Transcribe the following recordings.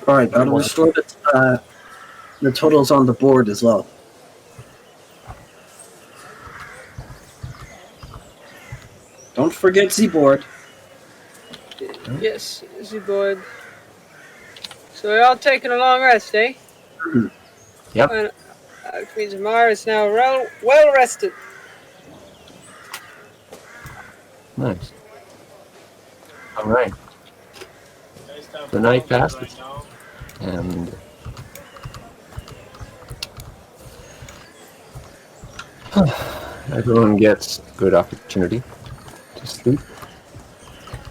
Alright, gotta restore the totals on the board as well. Don't forget Z-board. Yes, Z-board. So we're all taking a long rest, eh? Yep. And, which means Amar is now well rested. Nice. All right. The night passes, and everyone gets a good opportunity to sleep,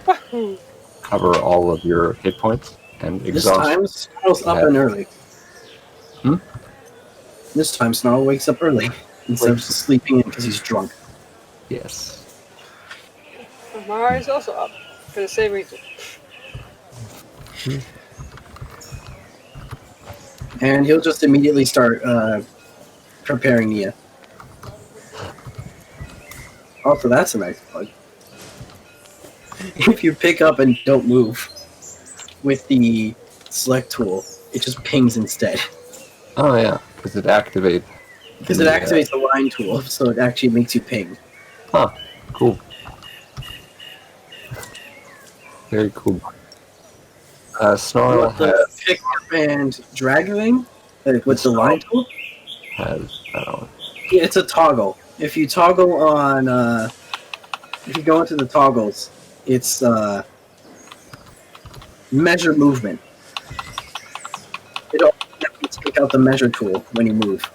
Wahoo! cover all of your hit points, and This exhaust. time, Snarl's up and early. This time, Snarl wakes up early instead of just sleeping in because he's drunk. Yes. Amar is also up for the same reason. And he'll just immediately start preparing Nia. Also, that's a nice bug. If you pick up and don't move with the select tool, it just pings instead. Oh yeah, because it activates. Because it activates the line tool, so it actually makes you ping. Huh. Cool. Very cool. Snarl The pick up and drag thing with the line tool. has that on. Yeah, it's a toggle. If you toggle on, if you go into the toggles, it's measure movement. It also you take out the measure tool when you move.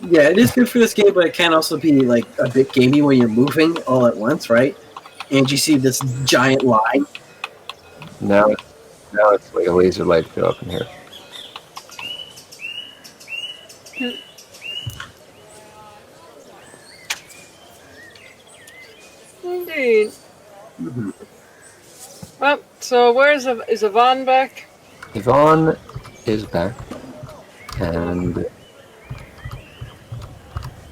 Yeah, it is good for this game, but it can also be like a bit gamey when you're moving all at once, right? And you see this giant line. Now it's like a laser light show up in here. Indeed. Mm-hmm. Well, so is Yvonne back? Yvonne is back, and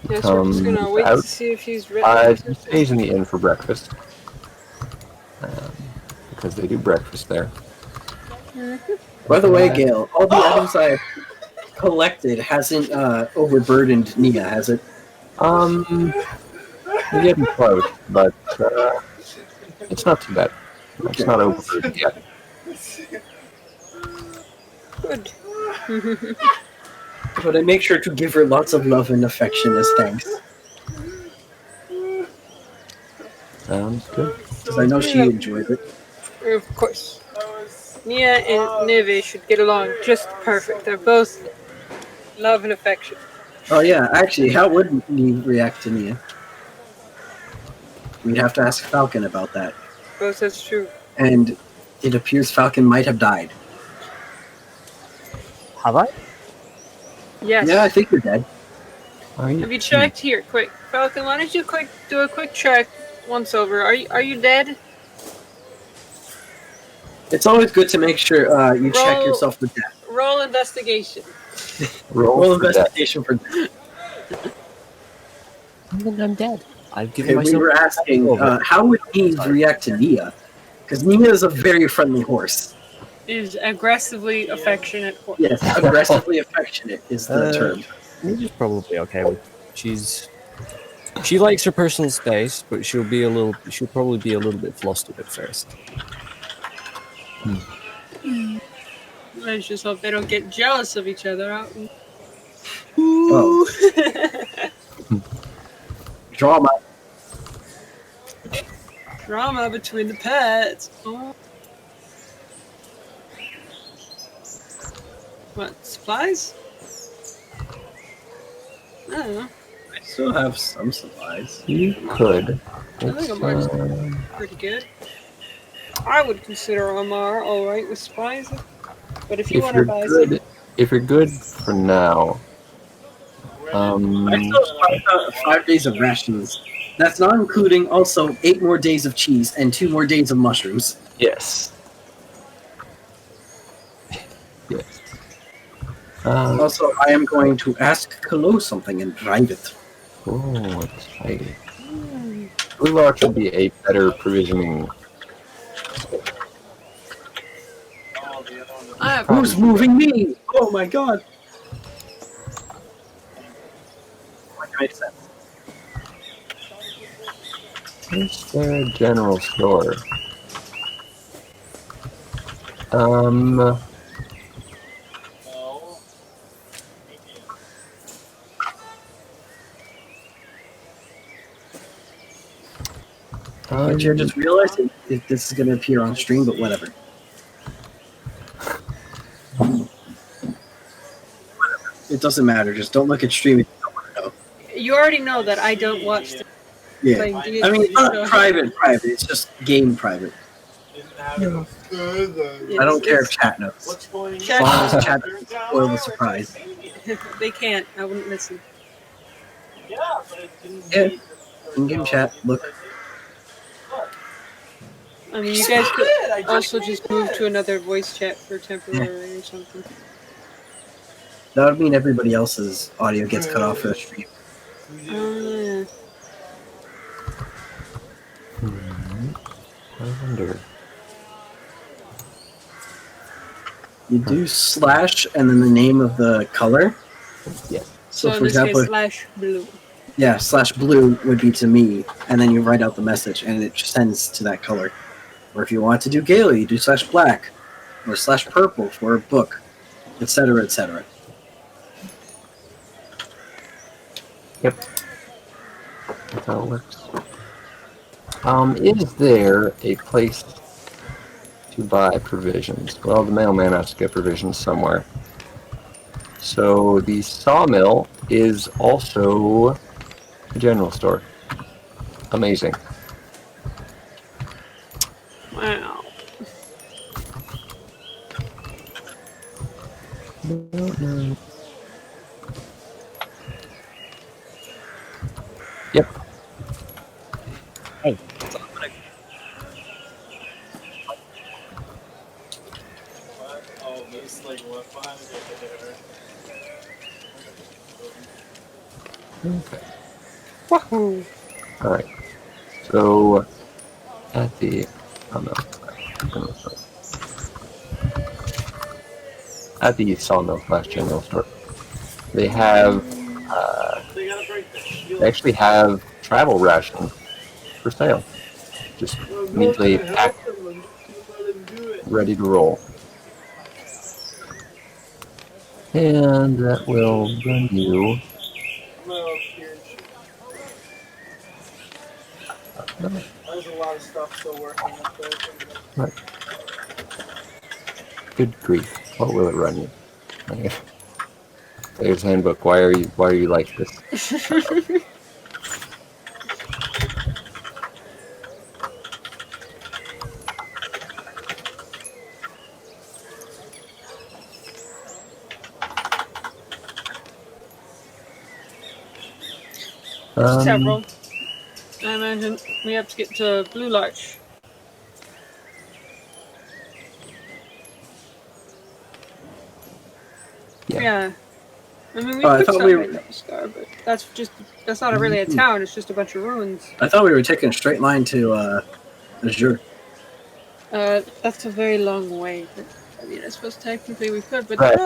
Yes, we're just gonna wait to out. see if he's ready. She stays in the inn for breakfast, because they do breakfast there. By the way, Gail, all the items I collected hasn't overburdened Nia, has it? We're getting close, but it's not too bad. It's not overburdened yet. Good. But I make sure to give her lots of love and affection as thanks. Sounds good. Because I know she enjoys it. Of course. Nia and Neve should get along just perfect. They're both love and affection. Oh yeah, actually, how would you react to Nia? We'd have to ask Falcon about that. Both that's true. And it appears Falcon might have died. Have I? Yes. Yeah, I think you're dead. Have you checked here? Quick, Falcon. Why don't you do a quick check once over? Are you dead? It's always good to make sure you check yourself for death. Roll investigation. Roll investigation for death. I'm dead. I've given Okay, myself. we were asking, how would Eve react to Nia? Because Nia is a very friendly horse. Is aggressively affectionate. Yes, aggressively affectionate is the term. Mage's probably okay with. She likes her personal space, but she'll probably be a little bit flustered at first. I just hope they don't get jealous of each other. Oh. Drama. Drama between the pets. Oh. What, supplies? I don't know. I still have some supplies. You could. I think Amar's pretty good. I would consider Amar alright with supplies. But if you want to buy some... If you're good for now, I still have 5 days of rations. That's not including also 8 more days of cheese and 2 more days of mushrooms. yes. Yes. Also, I am going to ask Kallow something in private. Oh, exciting. Blue Larch would be a better provisioning. Who's moving me? Oh my god! That makes sense. Is there a general store? I just realized if this is going to appear on stream, but whatever. It doesn't matter. Just don't look at stream if you don't want to know. You already know that I don't watch the playing Yeah. D&D, I mean, it's not so- private. It's just game private. Yes, I don't care if it's- chat knows. As Chat- long as chat doesn't spoil the surprise. They can't. I wouldn't listen. Yeah. In-game chat, look. I mean, you guys could also just move to another voice chat for temporary or something. That would mean everybody else's audio gets cut off for the stream. Yeah. I wonder. You do slash and then the name of the color. Yeah. So So, in for this example, case, /blue. yeah, /blue would be to me, and then you write out the message, and it sends to that color. Or if you want to do Galeguy, you do /black, or /purple for a book, etc., etc. Yep. That's how it works. Is there a place to buy provisions? Well, the mailman has to get provisions somewhere. So the sawmill is also a general store. Amazing. Wow. Yep. Hey. Okay. Wahoo! All right. So at the at the sawmill / general store, they have they actually have travel rations for sale, just neatly packed, ready to roll. And that will run you. There's a lot of stuff still working up there. What? Good grief! What will it run you? Player's handbook. Why are you like this? Several. I imagine we have to get to Blue Larch. Yeah. I mean, we Oh, I could thought stop we by were- Double Scar, but that's not really a town. It's just a bunch of ruins. I thought we were taking a straight line to Azure. That's a very long way. But, I mean, I suppose technically we could, but Right.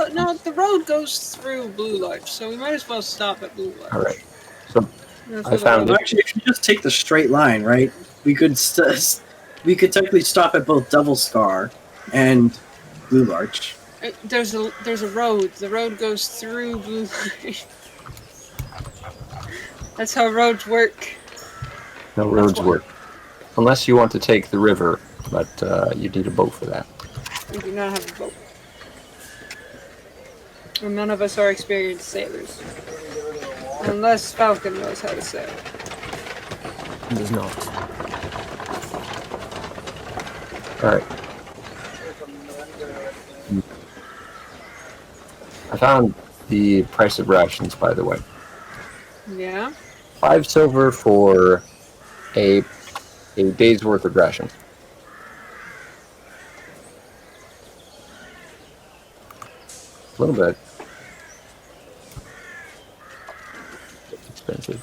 the road goes through Blue Larch, so we might as well stop at Blue Larch. All right. So That's I what found I'll- it. Actually, if you just take the straight line, right, we could technically stop at both Double Scar and Blue Larch. There's a road. The road goes through Blue Larch. That's how roads work. No roads why. work. Unless you want to take the river, but you need a boat for that. We do not have a boat. And none of us are experienced sailors. Unless Falcon knows how to sail. It does not. Alright. I found the price of rations, by the way. Yeah? 5 silver for a day's worth of rations. A little bit. It's expensive.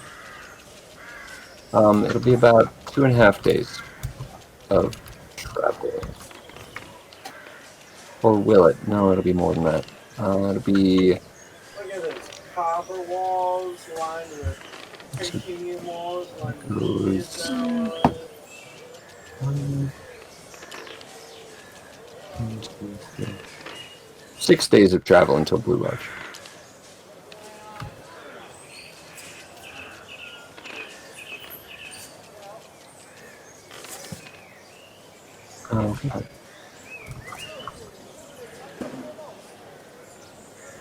It'll be about 2.5 days of travel. Or will it? No, it'll be more than that. It'll be... Look at this. Copper walls lined with titanium walls lined with Goes... walls. 6 days of travel until Blue Lodge. Oh, God.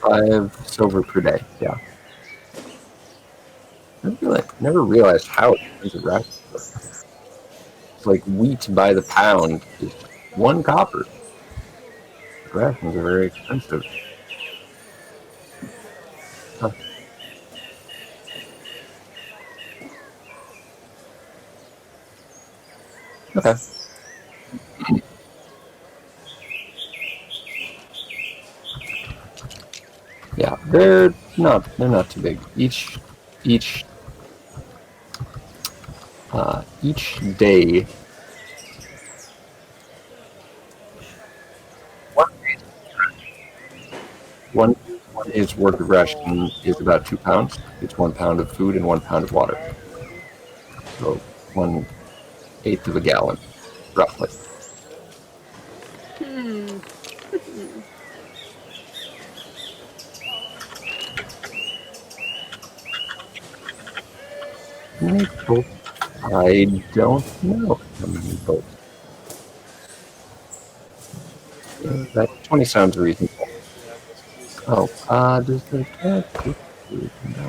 5 silver per day, yeah. Never realized how expensive rations were. It's like wheat by the pound is 1 copper. Rations are very expensive. Huh. Okay. Yeah, they're not too big. Each day, one day's worth of ration is about 2 pounds. It's 1 pound of food and 1 pound of water. So 1/8 of a gallon, roughly. Maple. I don't know how many boats. Yeah, that 20 sounds reasonable. Oh, does the cat cook food? No,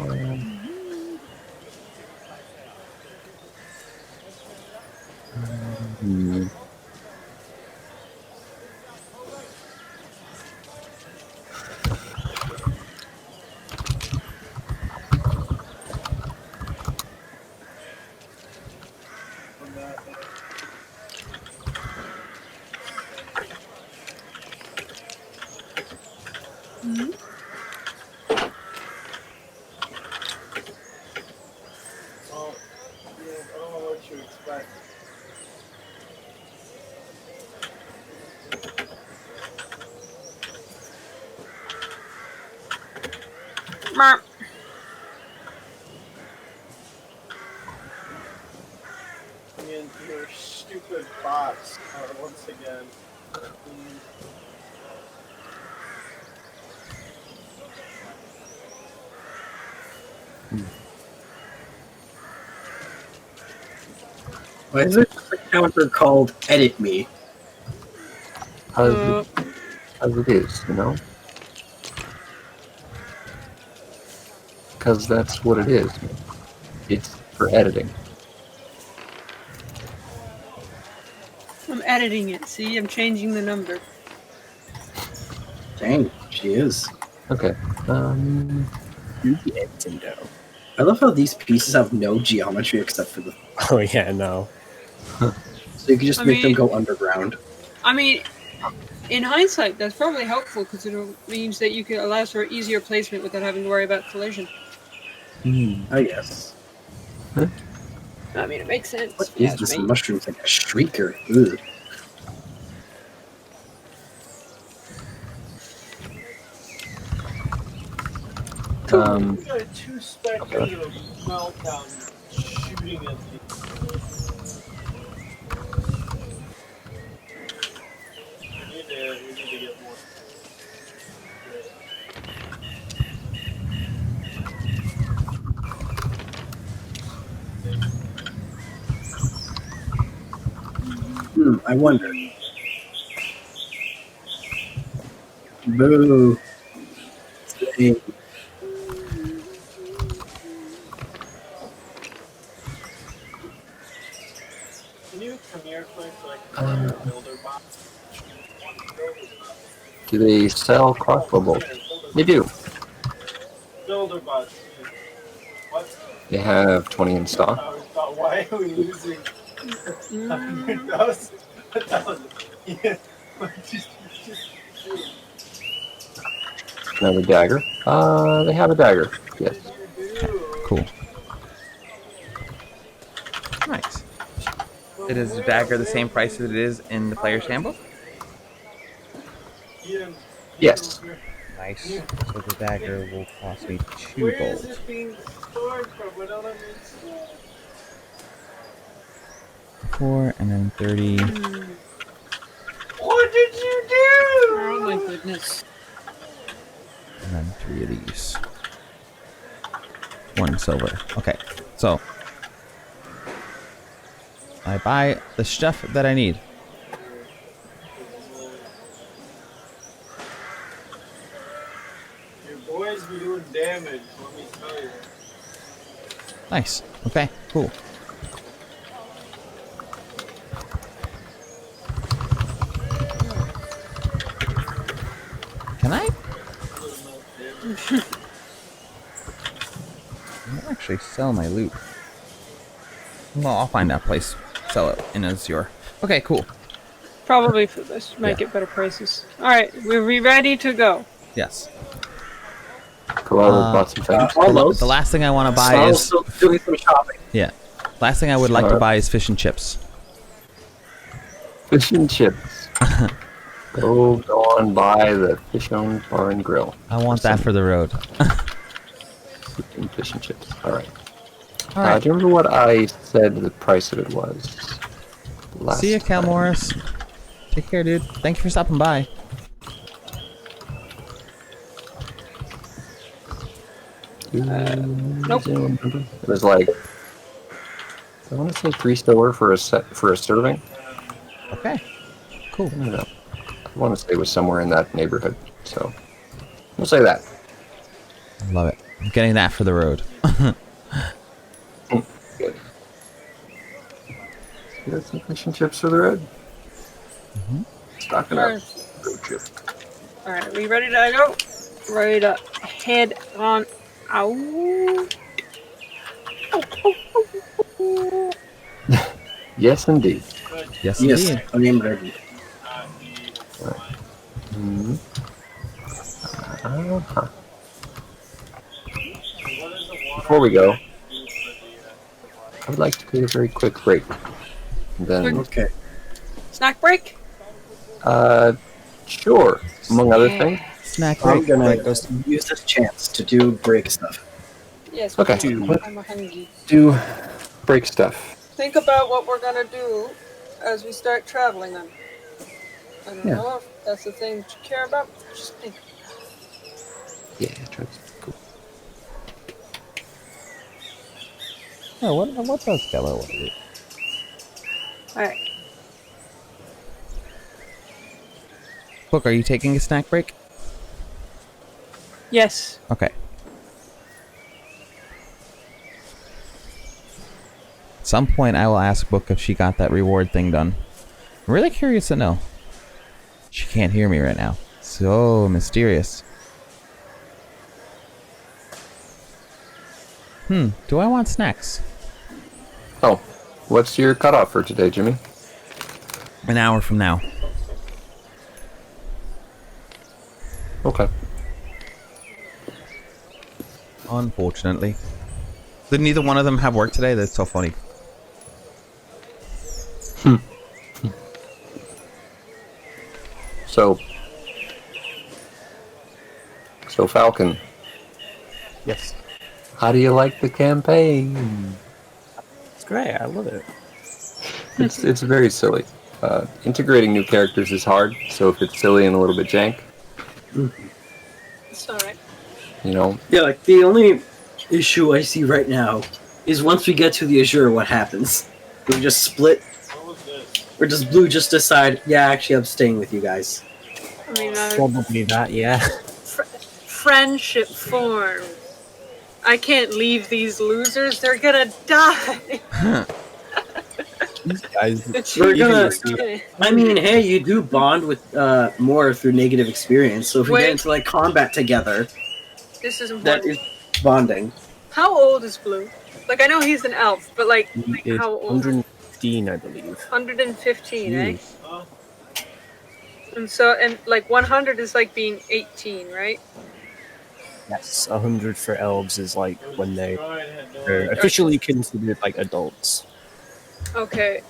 Well, yeah, I don't know what you expect. Mer. I mean, your stupid bots are once again. Why is there just a counter called Edit Me? as it is, you know? Because that's what it is. It's for editing. I'm editing it. See, I'm changing the number. Dang, she is. Okay. Nintendo. I love how these pieces have no geometry except for the... Oh yeah, no. So you can just I make them mean- go underground. I mean, in hindsight, that's probably helpful because it means that you can allow for easier placement without having to worry about collision. I guess. I mean, it makes sense. What Yeah, is it's this me. mushroom? It's like a streaker. Ugh. We got 2 specters of meltdown shooting at me. We need to get more. I wonder. Boo. Hey, Can you come here quick so I can run a builder bot? Do they sell crossbow bolts? They do. Builder bot. What? They have 20 in stock. I thought, why are we losing 100,000? 1,000. Yeah. Just- Another dagger. They have a dagger. Yes. you do. Cool. Nice. Is the dagger the same price as it is in the player's handbook? Yes. Nice. So the dagger will cost me 2 Where is gold. it being stored from? I don't understand. 4 and then 30. What did you do? Oh my goodness. And then 3 of these. 1 silver. Okay, so I buy the stuff that I need. Your boys be doing damage, let me tell you. Nice. Okay, cool. Can I? I'll actually sell my loot. Well, I'll find that place. Sell it in Azure. Okay, cool. Probably for this. Might get better prices. Alright, we're ready to go. Yes. Kallow bought some things. Almost. The last thing I want to buy Snarl's is... still doing some shopping. Yeah. Last thing I would like to Alright. buy is fish and chips. Fish and chips. Go on by the fish on bar and grill. I want that for the road. Fish and chips. All right. All right. Do you remember what I said the price of it was? See ya, Cal time? Morris. Take care, dude. Thank you for stopping by. Nope. It was like, I want to say 3 silver for a serving. Okay. Cool. I don't know. I want to say it was somewhere in that neighborhood. So we'll say that. Love it. I'm getting that for the road. Good. You got some fish and chips for the road? Stocking up. Road trip. Alright, we ready to go? Ready to head on out? Yes, indeed. Yes, Yes, indeed. I am ready. Mhm. Uh-huh. Before we go, I would like to take a very quick break. And then, Okay. Snack break? sure, among other things. Snack I'm break. gonna Break goes- use this chance to do break stuff. Yes, Okay. I'm hungry. Do break stuff. Think about what we're gonna do as we start traveling then. I don't Yeah. know if that's the thing that you care about. Just think. Yeah, try to cool. Oh, what does Kallow want to do? Alright. Book, are you taking a snack break? Yes. Okay. At some point, I will ask Book if she got that reward thing done. I'm really curious to know. She can't hear me right now. So mysterious. Do I want snacks? Oh, what's your cutoff for today, Jimmy? An hour from now. Okay. Unfortunately. Did neither one of them have work today? That's so funny. So Falcon, Yes. how do you like the campaign? It's great. I love it. It's very silly. Integrating new characters is hard, so if it's silly and a little bit jank, It's alright. you know, Yeah, like the only issue I see right now is once we get to the Azure, what happens? Do we just split? Or does Blue just decide, yeah, actually I'm staying with you guys? I mean, Probably that, yeah. friendship form. I can't leave these losers. They're gonna die. These guys. We're gonna- Okay. I mean, hey, you do bond with more through negative experience, so if we Wait. get into like combat together, This is that important. is bonding. How old is Blue? Like, I know he's an elf, but like It's how old? 115, I believe. 115, eh? And so, and like 100 is like being 18, right? Yes, 100 for elves is like when they're officially considered like adults. Okay.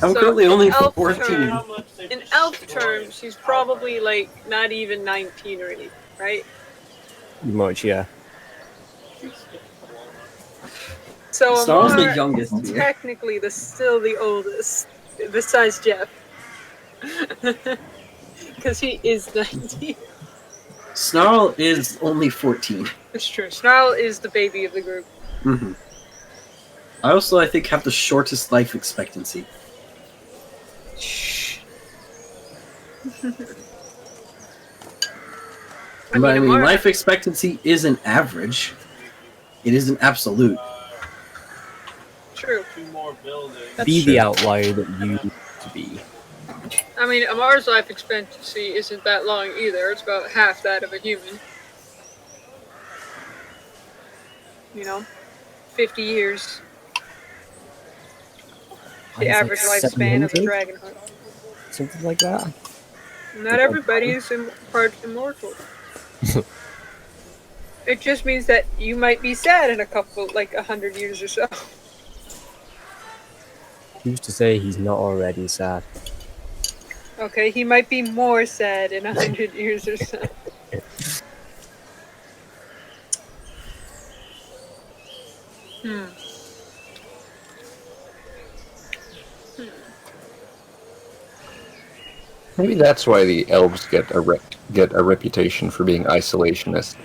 I'm So, currently only in elf 14. terms- How much they In elf terms, she's probably like not even 19 or anything, right? Pretty much, yeah. So Snarl's the Amar youngest is here. technically still the oldest, besides Geoff. Because he is 19. Snarl is only 14. It's true. Snarl is the baby of the group. Mm-hmm. I also, I think, have the shortest life expectancy. Shh. But I mean, Amar- life expectancy is an average. It is an absolute. True. 2 more buildings. That's Be true. the outlier that you need to be. I mean, Amar's life expectancy isn't that long either. It's about half that of a human. You know? 50 years. The Mine's average like lifespan of a 700? dragon hunter. Something like that. Not everybody is part immortal. It just means that you might be sad in a couple, like 100 years or so. Who's to say he's not already sad? Okay, he might be more sad in 100 years or so. Hmm. Maybe that's why the elves get a reputation for being isolationist.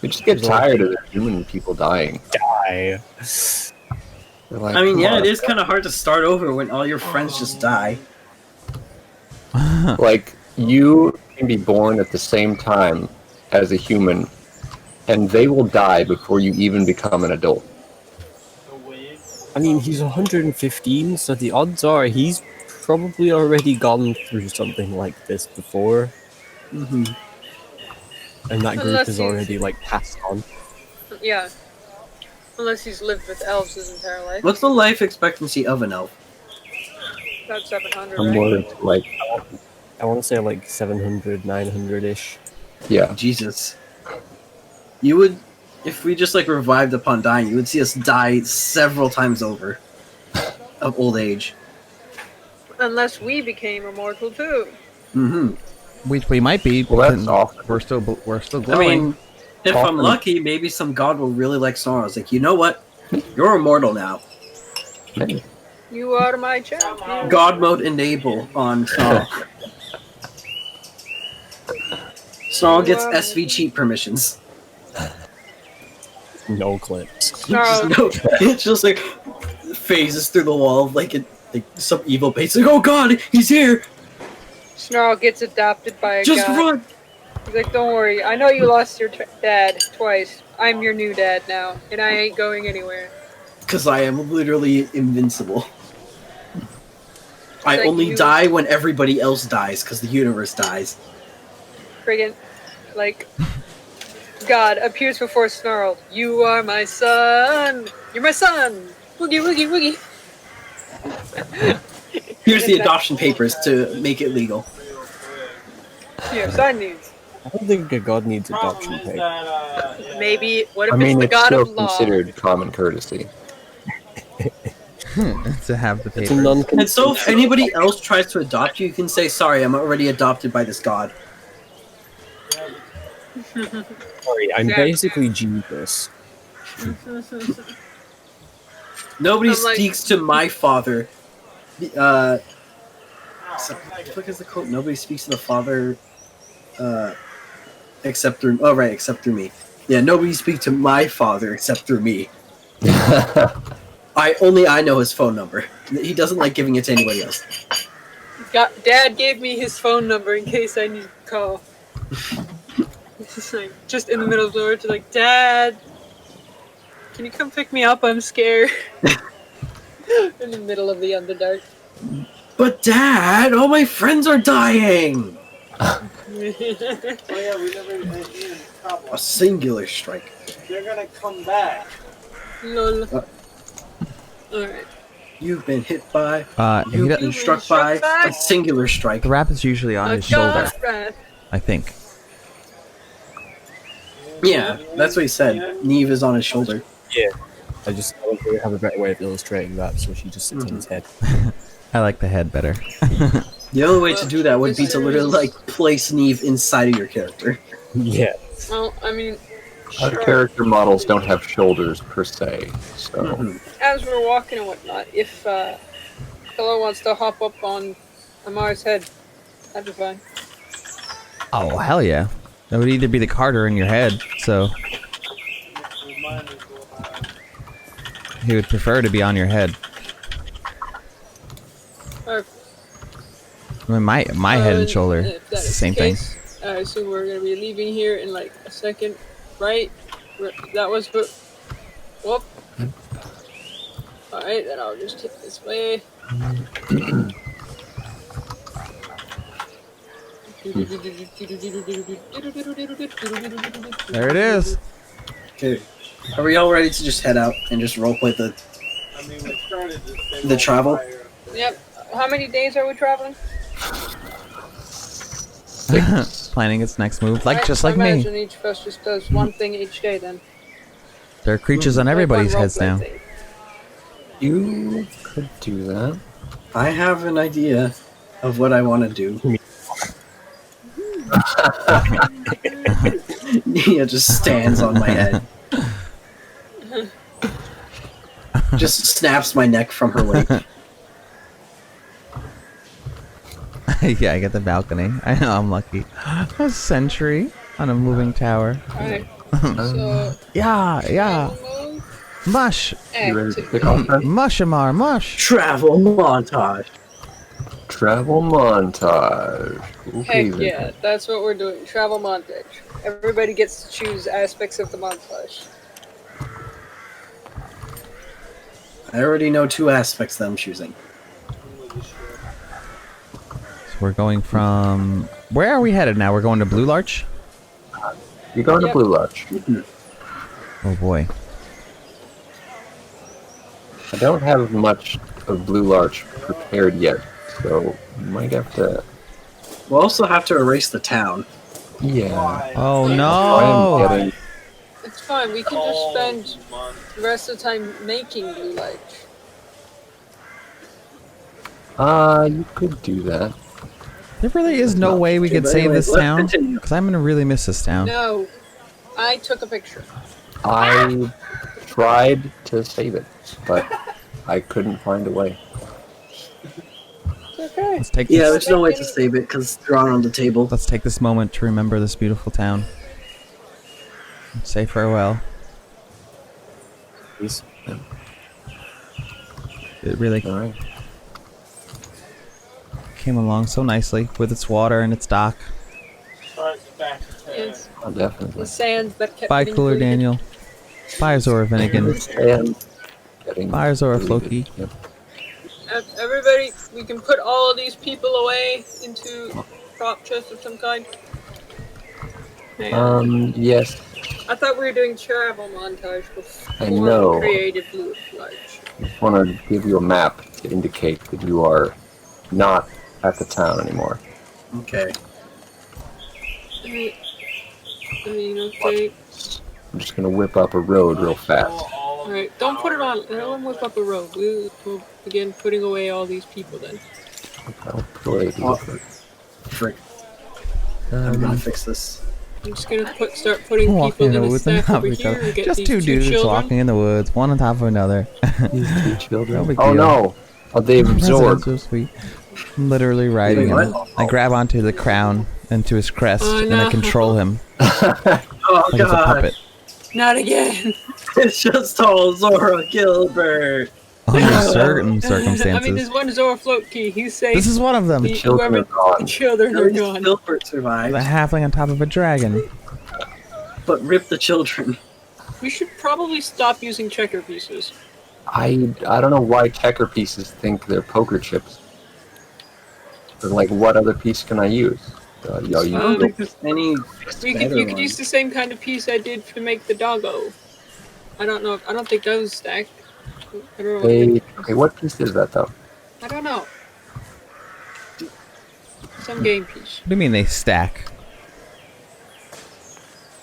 They just get tired of the human people dying. Die. They're like, I mean, "Come yeah, on." it is kind of hard to start over when all your friends just die. Like, you can be born at the same time as a human, and they will die before you even become an adult. The wave. I mean, he's 115, so the odds are he's probably already gone through something like this before, Mm-hmm. and that group Unless is he's- already, like, passed on. Yeah. Unless he's lived with elves his entire life. What's the life expectancy of an elf? About 700, right? Somewhere, like, I want to say, like, 700, 900-ish. yeah. Jesus. You would, if we just like revived upon dying, you would see us die several times over of old age. Unless we became immortal too. Mm-hmm. We might be. Well, that's then awesome. We're still I glowing. mean, if I'm Often- lucky, maybe some god will really like Snarl. It's like, you know what? You're immortal now. Maybe. You are my champion. God mode enable on Snarl. Snarl gets SV cheat permissions. No clips. Snarl, No, it's just like phases through the wall like some evil base. Like, oh god, he's here! Snarl gets adopted by a Just god. run! He's like, don't worry. I know you lost your dad twice. I'm your new dad now, and I ain't going anywhere. Because I am literally invincible. I like only you- die when everybody else dies, because the universe dies. Friggin', like, God appears before Snarl. You are my son. You're my son. Woogie, woogie, woogie. Here's the adoption papers to make it legal. Here, sign these. I don't think a god needs adoption Problem is pay. that, yeah. Maybe. What if I mean, it's the it's god still of law? considered common courtesy. To have the It's a papers. non And so if anybody else tries to adopt you, you can say, sorry, I'm already adopted by this god. Sorry, I'm Yeah. basically Jesus. Nobody I'm like- speaks to my father. What the fuck is the quote? Nobody speaks to the father except through... Oh, right, except through me. Yeah, nobody speaks to my father except through me. I know his phone number. He doesn't like giving it to anybody else. Dad gave me his phone number in case I need to call. It's just like, just in the middle of the road, like, Dad, can you come pick me up? I'm scared. In the middle of the Underdark. But Dad, all my friends are dying! Oh yeah, we never even problem. A singular strike. They're gonna come back. Lol. Alright. You've been hit by... He You've does- been struck by by- a singular strike. the wrap is usually on his shoulder, I think. Yeah, that's what he said. Neve is on his shoulder. I don't really have a better way of illustrating that, so she just sits on his head. I like the head better. The only way to do that would be This to literally series- like place Neve inside of your character. Yeah. Well, I mean, Our sure. character models don't have shoulders per se, so Mhm. As we're walking and whatnot, if Kallow wants to hop up on Amar's head, that'd be fine. Oh, hell yeah. That would either be the cart or in your head, so Mine is alive. he would prefer to be on your head. Or, I mean, my head and shoulder, if it's that the is same thing. case, I assume we're gonna be leaving here in like a second, right? That was what. Whoop. Alright, then I'll just take this way. There it is. Okay. Are we all ready to just head out and just roleplay the? I mean, we started this big The old travel? fire. Yep. How many days are we traveling? Planning its next move, like I just like me. imagine each of us just does one thing each day then. There are creatures on Like everybody's one heads roleplay now. thing. you could do that. I have an idea of what I want to do. Nia just stands on my head. Just snaps my neck from her weight. Yeah, I get the balcony. I know I'm lucky. A sentry on a moving tower. Alright. So, Yeah. travel mode, Mush. You ready to activate. pick off then? Mush, Amar, mush. Travel montage. Travel montage. Okay, Heck then. yeah, that's what we're doing. Travel montage. Everybody gets to choose aspects of the montage. I already know 2 aspects that I'm choosing. So we're going from... Where are we headed now? We're going to Blue Larch? You're going Yep. to Blue Larch. Oh boy. I don't have much of Blue Larch prepared yet, so you might have to. We'll also have to erase the town. Yeah. Why? Oh I am no! getting. It's fine, we can just All spend month. the rest of the time making Blue Light. You could do that. There really is no way we could But save anyways, this let's town? continue. Because I'm gonna really miss this town. No, I took a picture. I tried to save it, but I couldn't find a way. It's okay. Let's take Yeah, this, there's no way to save it because it's drawn on the table. let's take this moment to remember this beautiful town. Say farewell. Please. It really All right. came along so nicely with its water and its dock. Starts back to 10. It's Oh, definitely. the sands that kept Bye, getting Cooler deleted. Daniel. Bye, Zora Finnegan. And getting Bye, Zora deleted. Floki. Yep. Everybody, we can put all of these people away into prop chests of some kind. Hang on. Yes. I thought we were doing travel montage before I know. creative Blue Light. I just want to give you a map to indicate that you are not at the town anymore. Okay. I mean, okay. I'm just gonna whip up a road real fast. Alright, don't put it on. Don't whip up a road. We'll begin putting away all these people then. I'll put away the Oh. effort. Frick. I'm gonna Um, fix this. I'm just gonna start putting Walking people in the in a woods and stack over top of each here other. and get Just these 2 dudes children. walking in the woods, one on top of another. these 2 children. No big Oh deal. no! Oh, they've absorbed. So sweet. I'm literally riding Wait, him. what? I grab onto the crown and to his crest, Oh, and I no. control him Oh like it's a god! puppet. Not again. It's just all Zora Gilbert. Under certain I mean, circumstances. there's one Zora float key. He's safe. This is one of them. The- Children are The gone. children At are least gone. Gilbert The survived, halfling on top of a dragon. but rip the children. We should probably stop using checker pieces. I don't know why checker pieces think they're poker chips. But like, what other piece can I use? I don't think there's any. You could use the same kind of piece I did to make the doggo. I don't know. I don't think those stack. I don't know. Okay, what piece is that though? I don't know. Some game piece. What do you mean they stack?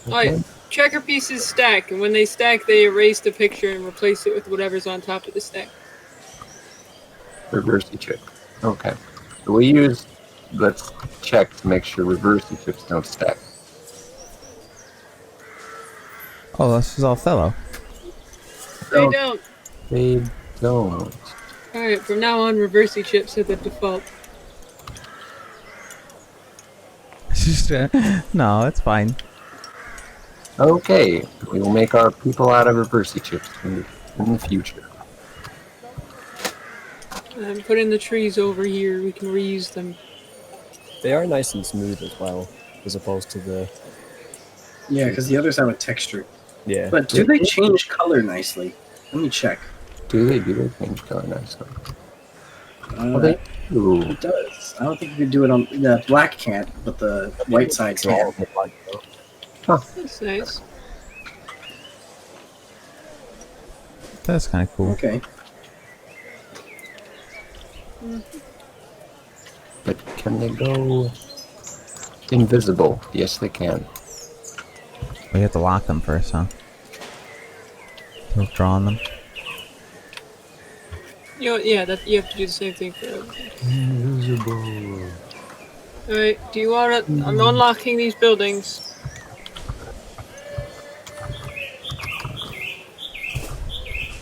Oh, yeah. checker pieces stack, and when they stack, they erase the picture and replace it with whatever's on top of the stack. Reversey check. Okay. So we use. Let's check to make sure reversey chips don't stack. Oh, this is all Othello. They don't. They don't. Alright, from now on, reversey chips are the default. No, it's fine. Okay, we will make our people out of reversey chips in the future. And put in the trees over here, we can reuse them. They are nice and smooth as well, as opposed to the... Yeah, because the others have a texture. Yeah. But do they change color nicely? Let me check. Do they change color nicely? Uh, They do. It does. I don't think you could do it on the black can't, but the white side can. That's nice. That's kind of cool. Okay. But can they go invisible? Yes, they can. We have to lock them first, huh? We'll draw on them. You know, yeah, you have to do the same thing for everything. Invisible. Alright, do you want to... I'm unlocking these buildings.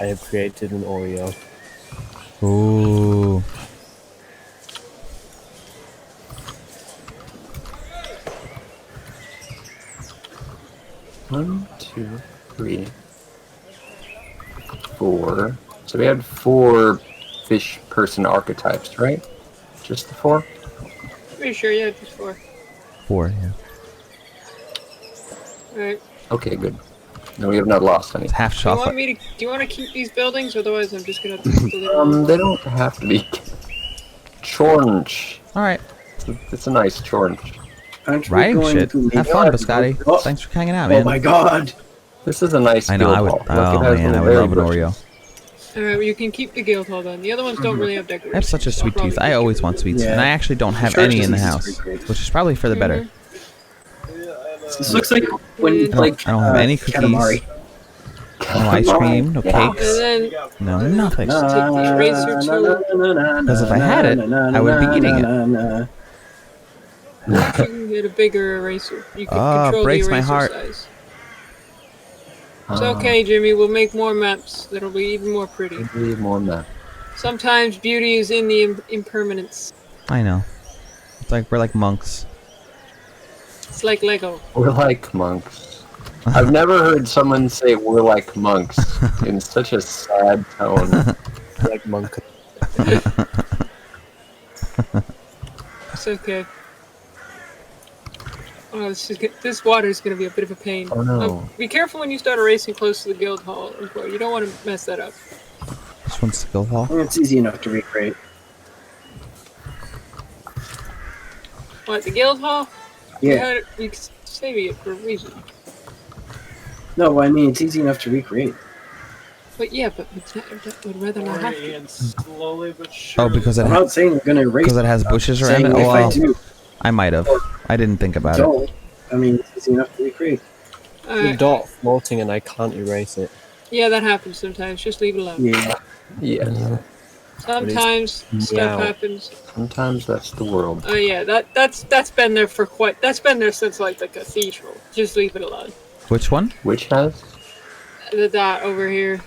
I have created an Oreo. Ooh. One, two, three, 4. So we had 4 fish person archetypes, right? Just the 4? Pretty sure, yeah, just 4. 4, yeah. Alright. Okay, good. No, we have not lost any. It's half Do you want chocolate. me to... Do you want to keep these buildings? Otherwise, I'm just gonna have to delete them. They don't have to be. Chornch. Alright. It's a nice chornch. Aren't we Writing going shit. to Have make fun, our- Biscotti. Oh, Thanks for hanging out, oh man. my god! This is a nice I know, guild I would... hall. Look, Oh, it has man, I little would love an berry Oreo. bushes. Alright, well, you can keep the guild hall then. The other ones don't really have decorations. I have such a so I'll sweet probably tooth. I keep always it. want sweets. Yeah. And I actually don't have Church any in the disease is house. pretty great. Which is probably for the better. This looks like when you I play don't have any cookies. Katamari. No ice cream, no And cakes, then... no nothing. Take the eraser tool. Because if I had it, I would be eating it. You can get a bigger eraser. You can Ah, control breaks the my eraser heart. size. It's okay, Jimmy. We'll make more maps that'll be even more pretty. Need more map. Sometimes beauty is in the impermanence. I know. It's like we're like monks. It's like Lego. We're like monks. I've never heard someone say we're like monks in such a sad tone. Like monk. It's okay. Oh, this water is going to be a bit of a pain. Oh no. Be careful when you start racing close to the guild hall. You don't want to mess that up. This one's the guild hall. It's easy enough to recreate. What, the guild hall? Yeah. You can saving it for a reason. No, I mean, it's easy enough to recreate. But yeah, but would rather not have to. And slowly but Oh, surely. because I'm not saying you're going to erase it has bushes around saying it? if Oh, I well, do, I might have. I didn't think about it. don't. I mean, it's easy enough to recreate. The Alright. dot floating and I can't erase it. Yeah, that happens sometimes. Just leave it alone. Yeah. Yes. Sometimes stuff Meow. happens. Sometimes that's the world. Oh yeah, that's been there for that's been there since like the cathedral. Just leave it alone. Which one? Which has? The dot over here.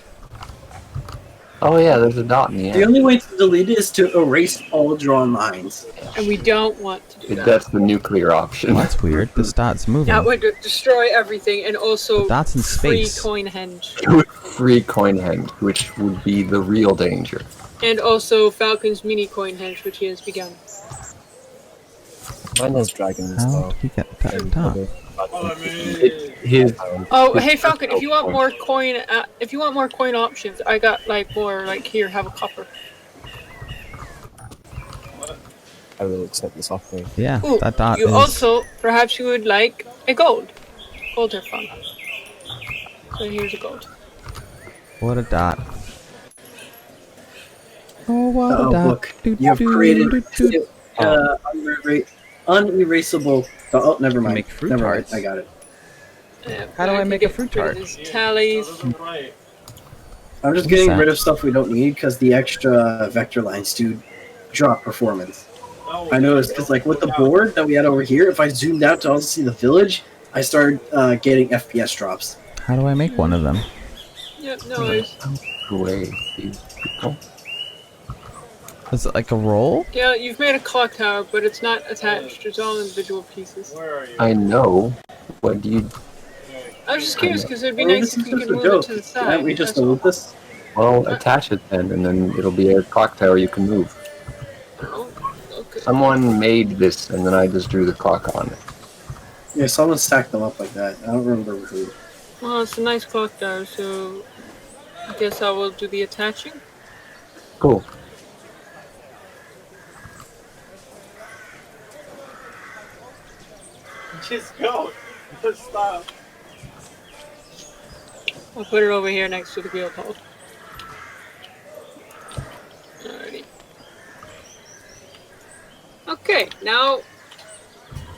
Oh yeah, there's a dot in the The end. only way to delete it is to erase all drawn lines. And we don't want to do that. That's the nuclear option. Well, that's weird. This dot's moving. That would destroy everything and also The dot's in free space. coin henge. Free coin hand, which would be the real danger. And also Falcon's mini coin henge, which he has begun. Mine has dragons How though. did he get that dot? I mean, His Oh, hey Falcon, if you want more coin options, I got like more like here, have a copper. I will accept this offering. Yeah, Ooh, that dot you is... also perhaps you would like a gold. Gold are fun. So here's a gold. What a dot. Oh, what a Oh, dot. look. Do, You have do, created do, do. unerasable. Oh, never mind. Make fruit Never mind. tarts. I got it. How do I make a get fruit rid of tart? his tallies. Right. I'm just What's getting that? rid of stuff we don't need because the extra vector lines do drop performance. No, I noticed because, like, with the board that we had over here, if I zoomed out to also see the village, I started getting FPS drops. How do I make one of them? Yep, no worries. Away these people. Is it like a roll? Yeah, you've made a clock tower, but it's not attached. It's all individual pieces. Where are you? I know. What do you? I was just curious because it'd be Oh, nice this if is you just could a move joke. it to the Can't side. we just that's all. delete this? Well, attach it then, and then it'll be a clock tower you can move. Oh, okay. Someone made this, and then I just drew the clock on it. Yeah, someone stacked them up like that. I don't remember who. Well, it's a nice clock tower, so I guess I will do the attaching. Cool. Just go. Stop. I'll put it over here next to the guild hall. Alrighty. Okay, now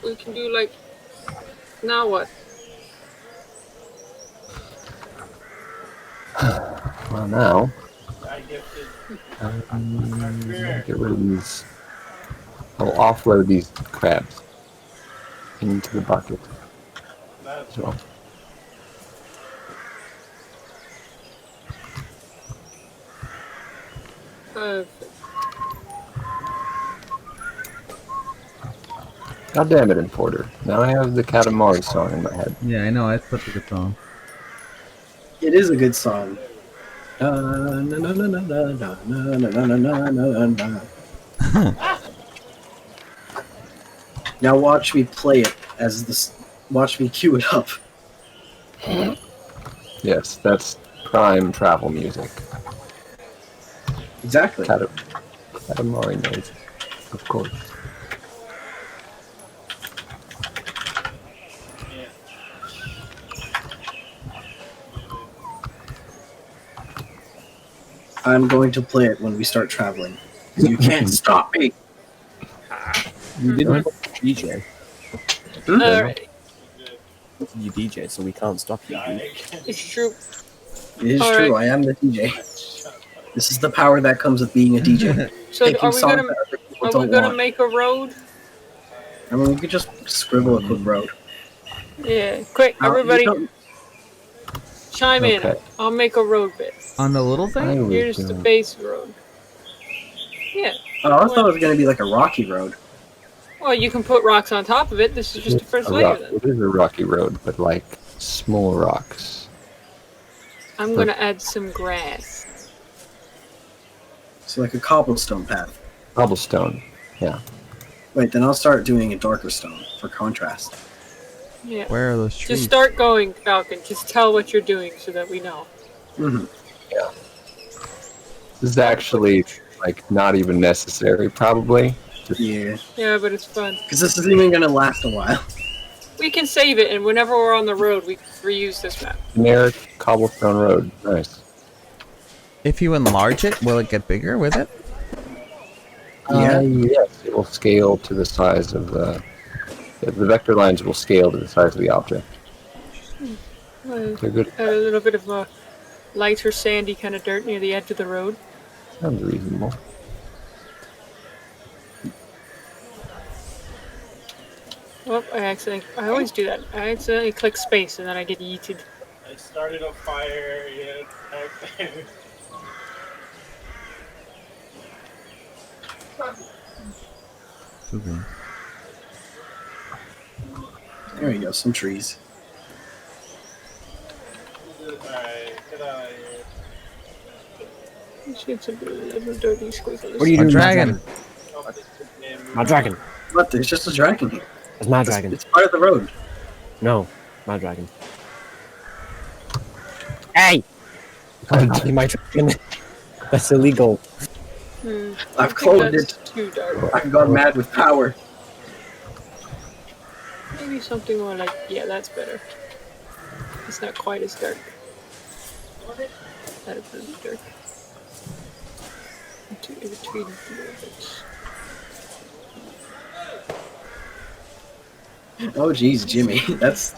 we can do like. Now what? Well, now I gifted. get rid of these. I'll offload these crabs into the bucket That's as well. Perfect. God damn it, Importer. Now I have the Cat Amar song in my head. Yeah, I know. It's such a good song. It is a good song. Na, na, na, na, na, na, na, na, na, na, na, na. Now watch me play it as this. Watch me cue it up. Yes, that's prime travel music. Exactly. Cat Amar knows, of course. I'm going to play it when we start traveling. You can't stop me. You didn't DJ. Alright, You DJ, so we can't stop you. Dude. it's true. It is All true. right. I am the DJ. This is the power that comes with being a DJ. So Taking are we songs gonna that other people don't want. make a road? I mean, we could just scribble a quick road. Yeah, quick, Now, you everybody don't- chime in. Okay. I'll make a road bit. On the little I thing? was Here's the doing- base road. Yeah. Oh, I thought it was going to be like a rocky road. Well, you can put rocks on top of it. This is just the first a layer rock. then. It is a rocky road, but like small rocks. I'm gonna add some grass. So like a cobblestone path. Cobblestone. Yeah. Wait, then I'll start doing a darker stone for contrast. Yeah. Where are those trees? Just start going, Falcon. Just tell what you're doing so that we know. Mm-hmm. This is actually like not even necessary, probably. Just Yeah, Yeah, but it's fun. because this isn't even going to last a while. We can save it, and whenever we're on the road, we can reuse this map. generic cobblestone road. Nice. If you enlarge it, will it get bigger with it? Yeah. Yes, it will scale to the size of the vector lines will scale to the size of the object. They're good. Add a little bit of a lighter sandy kind of dirt near the edge of the road. Sounds reasonable. Oh, I always do that. I accidentally click space and then I get yeeted. I started a fire. Yeah, back there. Okay. There you go, some trees. Alright, get out of here. Let's get some little dirty squiggles. What are you A doing, dragon. Oh, this is damn- My dragon. What? There's just a dragon here. It's my It's, dragon. it's part of the road. No, my dragon. Hey! Don't be my dragon. That's illegal. Hmm. I've I think cloned that's it. too dark. I've gone mad with power. Maybe something more like, yeah, that's better. It's not quite as dark. That is really dark. In between the orbits. Oh, geez, Jimmy. That's,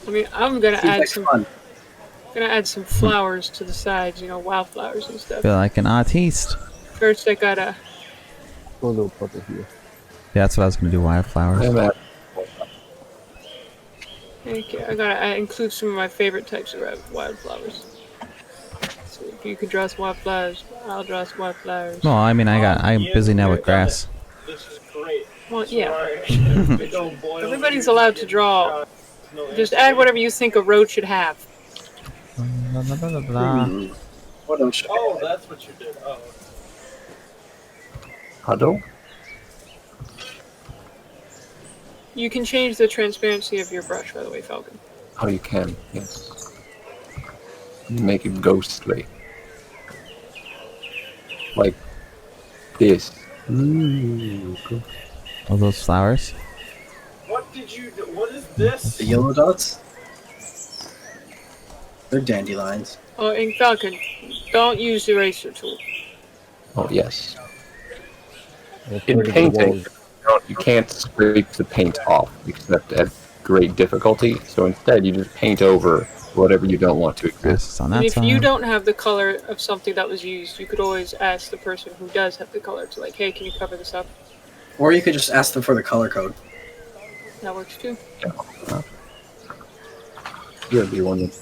I mean, I'm gonna Seems add like some fun. flowers to the sides, you know, wildflowers and stuff. Feel like an artiste. First, I gotta. Poor little puppy here. Yeah, that's what I was gonna do. Wildflowers. I'm at Okay, I gotta include some of my favorite types of wildflowers. So if you could draw some wildflowers, I'll draw some wildflowers. Well, I mean, I'm busy now with grass. This is great. Well, yeah. Sorry. Don't boil Everybody's your allowed to chicken. draw. No Just answer. add whatever you think a road should have. Blah, blah, blah, blah, blah. What else should Oh, that's what you did. Oh. Huddle. You can change the transparency of your brush, by the way, Falcon. Oh, you can. Yes. You make it ghostly. Like this. Ooh. Cool. All those flowers. What did you do? What is this? the yellow dots? They're dandelions. Oh, and Falcon, don't use the eraser tool. Oh yes. They're In part of the painting, walls. you can't scrape the paint off except at great difficulty. So instead, you just paint over whatever you don't want to Grass exist. is on And that if side. you don't have the color of something that was used, you could always ask the person who does have the color to, like, hey, can you cover this up? Or you could just ask them for the color code. That works too. You'll be one that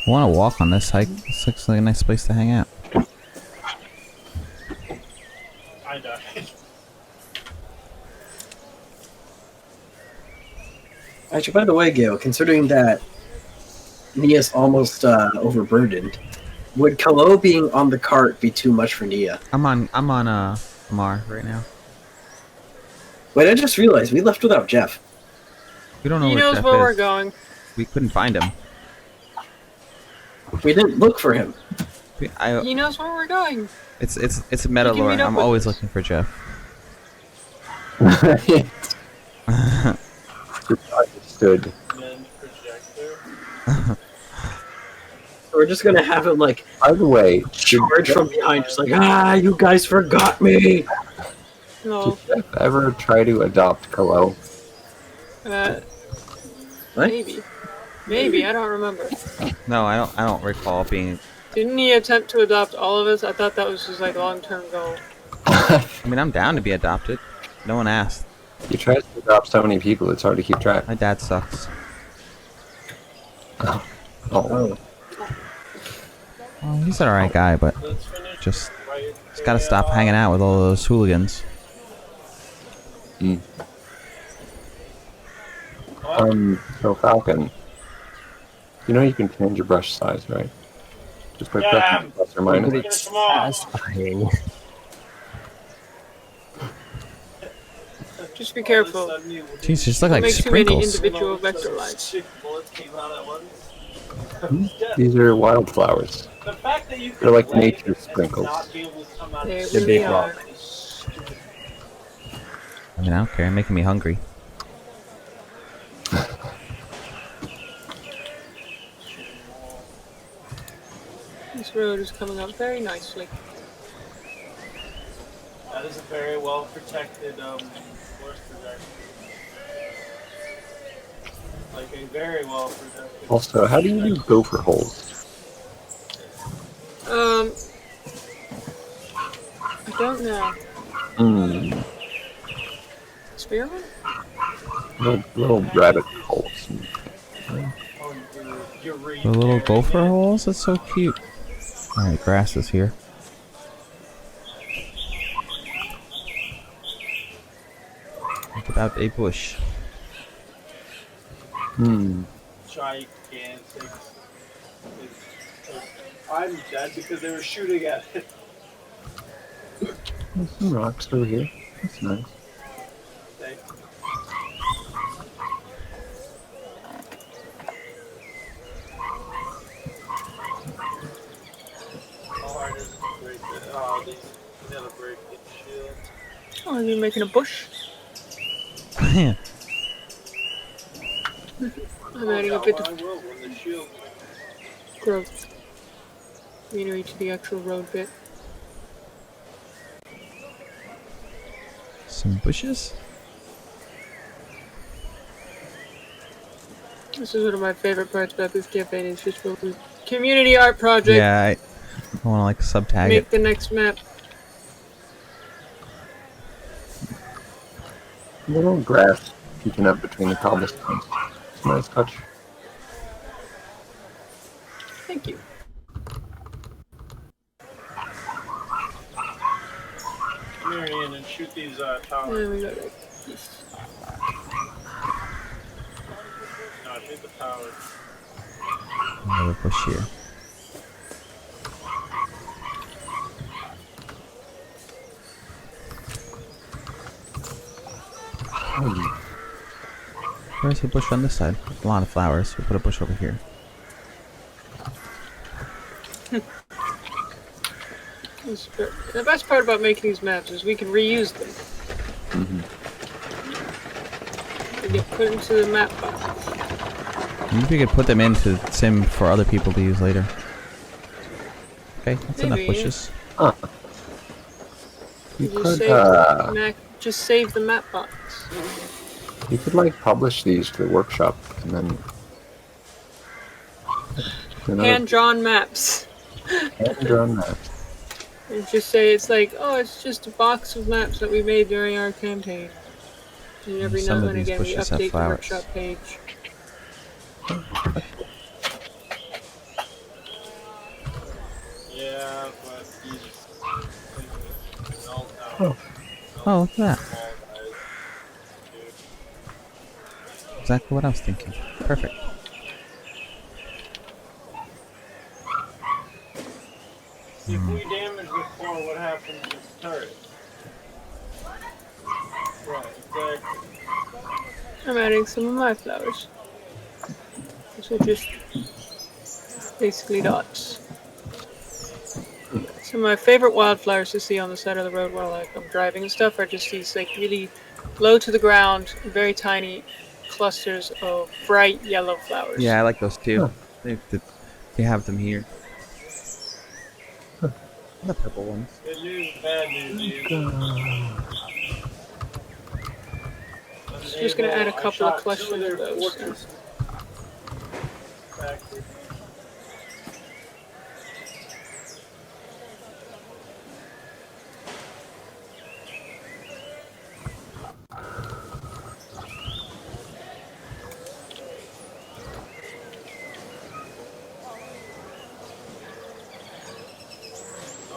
I want to walk on this hike. This looks like a nice place to hang out. I died. Actually, by the way, Gale, considering that Nia's almost overburdened, would Kallow being on the cart be too much for Nia? I'm on Amar right now. Wait, I just realized we left without Geoff. We don't know He where knows Geoff where we're is. going. We couldn't find him. We didn't look for him. He knows where we're going. It's a meta You can lore. meet up I'm with always us. looking for Geoff. Understood. Then projector. So we're just gonna have him like By the way, charge from behind, just like you guys forgot me. No. did Geoff ever try to adopt Kallow? What? Maybe, I don't remember. No, I don't recall being. Didn't he attempt to adopt all of us? I thought that was his, like, long-term goal. I mean, I'm down to be adopted. No one asked. You try to adopt so many people, it's hard to keep track. My dad sucks. Oh. Oh, Well, he's an alright guy, but Let's finish just right he's got to stop hanging out with all those hooligans. Mm. So Falcon, you know you can change your brush size, right? Just by pressing plus or But minus. it's satisfying. Just be careful. Jeez, just look like Make too many sprinkles. individual vector lines. Bullets came out at once. These are wildflowers. The fact that you They're like can nature and sprinkles. not be able to come out They of They're really big are. rock. is stupid. I mean, I don't care. You're making me hungry. This road is coming up very nicely. That is a very well protected forest projector. Like a very well protected. Also, how do you do gopher holes? I don't know. Hmm. Experiment? Little rabbit holes. Oh, you're The little gopher holes? That's so cute. Alright, grass is here. What about a bush? Hmm. Gigantic. I'm dead because they were shooting at it. There's some rocks over here. That's nice. They- How hard is it to break it? Oh, these gotta break the shield. Oh, you're making a bush? Yeah. I'm adding a bit I of will when the shield. growth. Greenery to the actual road bit. Some bushes? This is one of my favorite parts about this campaign. It's just a community art project. Yeah, I want to like subtag Make it. the next map. Little grass peeking up between the cobblestones. It's a nice touch. Thank you. Come here, Ian, and shoot these towers. And we got like this. No, shoot the towers. Another push here. Where's the bush on this side? A lot of flowers. We'll put a bush over here. The best part about making these maps is we can reuse them. They get put into the map box. Maybe we could put them into Sim for other people to use later. Okay, that's enough Maybe. bushes. Huh. You Just could, save, just save the map box. you could like publish these to the workshop and then Hand-drawn maps. hand-drawn maps. And just say it's like, oh, it's just a box of maps that we made during our campaign. And every Some now of and these again we bushes have update the flowers. workshop page. Yeah, but he's Oh, look at that. Exactly what I was thinking. Perfect. If we damage the core, what happens to the turret? Right, exactly. I'm adding some of my flowers. These are just basically dots. Some of my favorite wildflowers to see on the side of the road while like, I'm driving and stuff are just these like really low to the ground, very tiny clusters of bright yellow flowers. Yeah, I like those too. They have them here. The purple ones. Good news, bad news, Ian. Just gonna add a couple of clusters of those. Factory.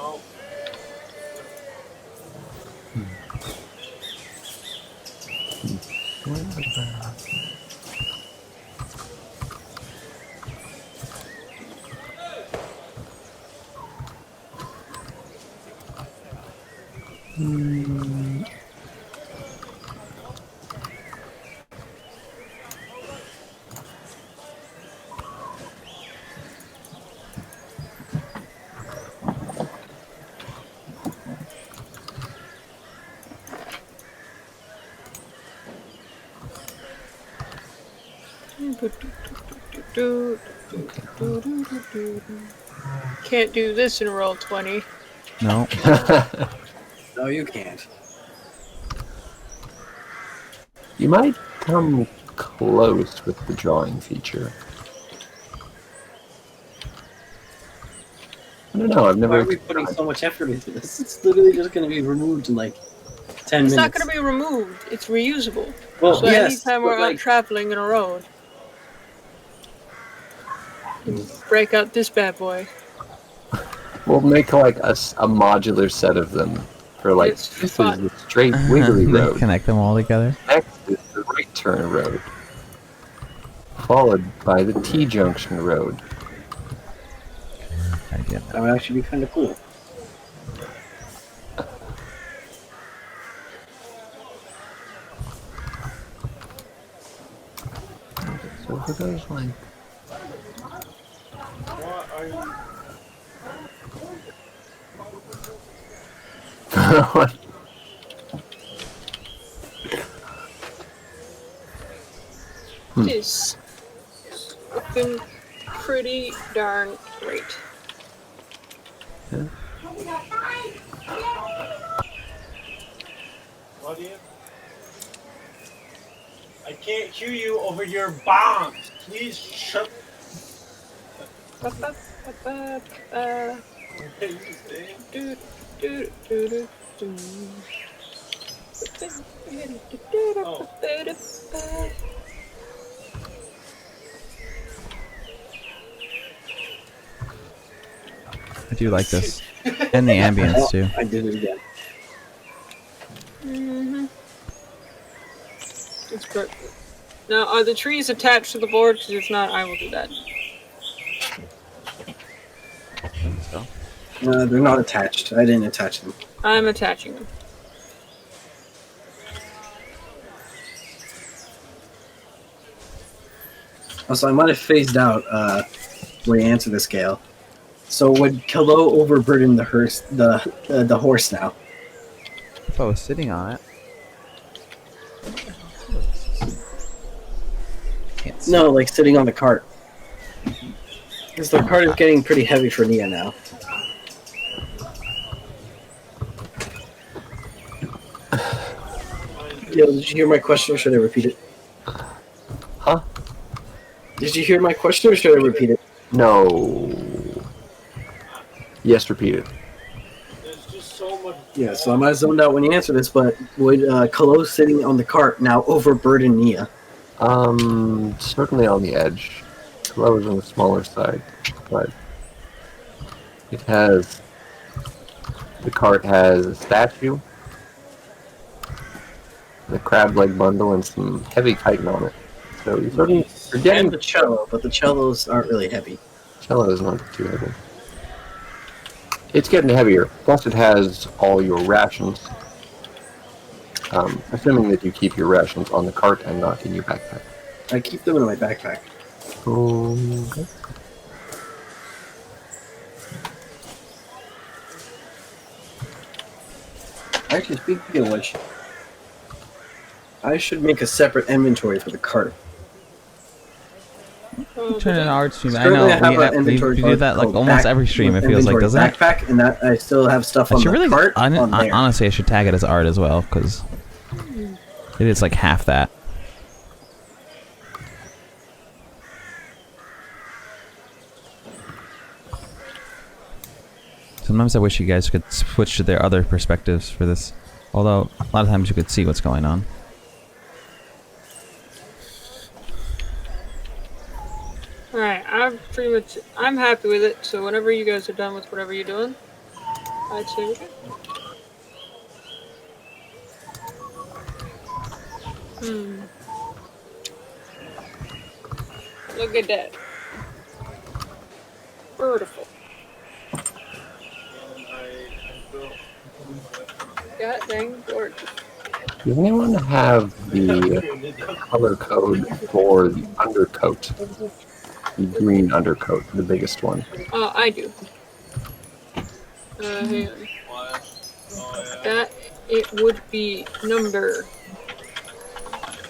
Oh. Can't do this in roll 20. No. No, you can't. You might come close with the drawing feature. I don't know, I've Why never... are we putting so much effort into this? It's literally just going to be removed in like 10 It's minutes. not going to be removed. It's reusable. Well, So yes, anytime but, we're out like, traveling in a road, you break out this bad boy. We'll make like a modular set of them for like, It's this fun. is the straight wiggly Then road. connect them all together. Next is the right turn road. Followed by the T-junction road. Idea. That would actually be kind of cool. So for those like... What are you? This is looking pretty darn great. What do you? I can't hear you over your bombs. Please shut. Ba-ba-ba-ba-ba. What are you saying? Do, do, do, do, do. Oh. I do like this. And the ambience, too. I did it again. Mm-hmm. It's perfect. Now, are the trees attached to the board? Because if not, I will do that. So. No, they're not attached. I didn't attach them. I'm attaching them. Also, I might have phased out when you answer this, Gale. So would Kallow overburden the horse now? If I was sitting on it. Can't see. No, like sitting on the cart. Because the cart is getting pretty heavy for Nia now. Yo, did you hear my question or should I repeat it? Huh? Did you hear my question or should I repeat it? No. Yes, repeat it. There's just so much. Yeah, so I might have zoned out when you answer this, but would Kallow sitting on the cart now overburden Nia? Certainly on the edge. Kallow is on the smaller side, but it has. The cart has a statue, the crab leg bundle, and some heavy chitin on it. So you're certainly And getting the cello, but the cellos aren't really heavy. cello is not too heavy. It's getting heavier. Plus, it has all your rations. Assuming that you keep your rations on the cart and not in your backpack. I keep them in my backpack. Okay. Actually, speaking of which, I should make a separate inventory for the cart. Turn in our stream. I Currently, know I have an we inventory do card that like called almost back- every stream. It feels like, inventory doesn't it? backpack, and that I still have stuff I on should the really cart on there. honestly, I should tag it as art as well because it is like half that. Sometimes I wish you guys could switch to their other perspectives for this. Although a lot of times you could see what's going on. Alright, I'm happy with it, so whenever you guys are done with whatever you're doing, I'd say we're good. Look at that. Beautiful. God dang gorgeous. Does anyone have the color code for the undercoat? The green undercoat, the biggest one. Oh, I do. Hang on. That, it would be number...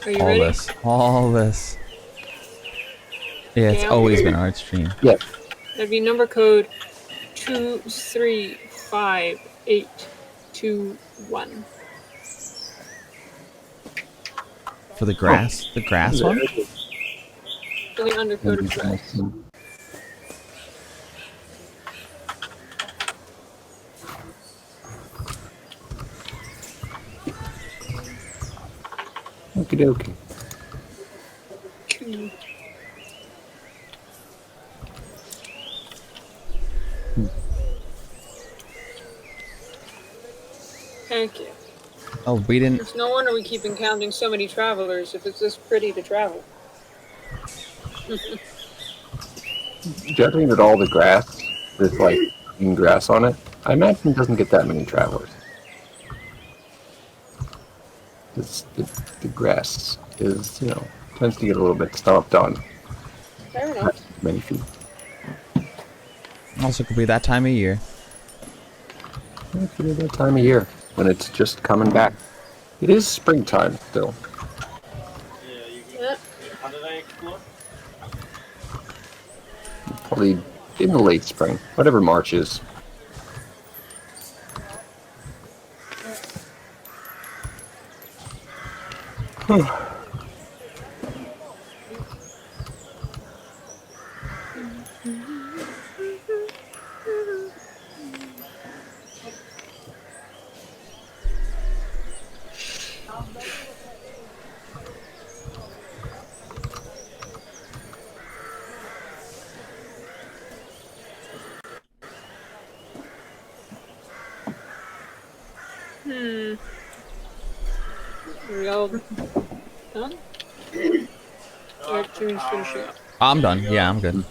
Are you ready? All this. Yeah, it's Yeah. always been art stream. Yes. That'd be number code 235821. For the grass? The grass one? For the undercoat of grass. Okie dokie. Thank you. Oh, we didn't. It's no wonder we keep encountering so many travelers if it's this pretty to travel. Judging that all the grass, there's like green grass on it, I imagine it doesn't get that many travelers. The grass is, tends to get a little bit stomped on. Fair enough. Many feet. Also, could be that time of year. It's really that time of year when it's just coming back. It is springtime still. Yeah, you can. Yeah. How did I explore? Probably in the late spring, whatever March is. Are we all done? Or Jimmy's finishing up? I'm done. Yeah, I'm good.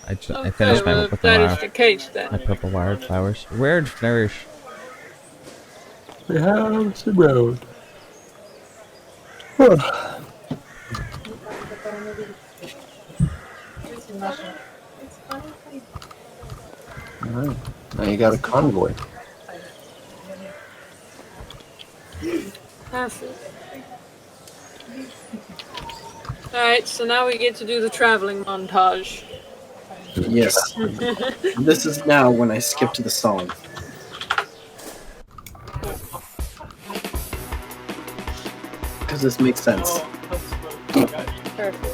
I Okay, finished well, my if with that is my the case then. purple wired flowers. Weird flourish. The house road. Alright, now you got a convoy. Perfect. Alright, so now we get to do the traveling montage. Yes. This is now when I skip to the song. Because this makes sense. Perfect.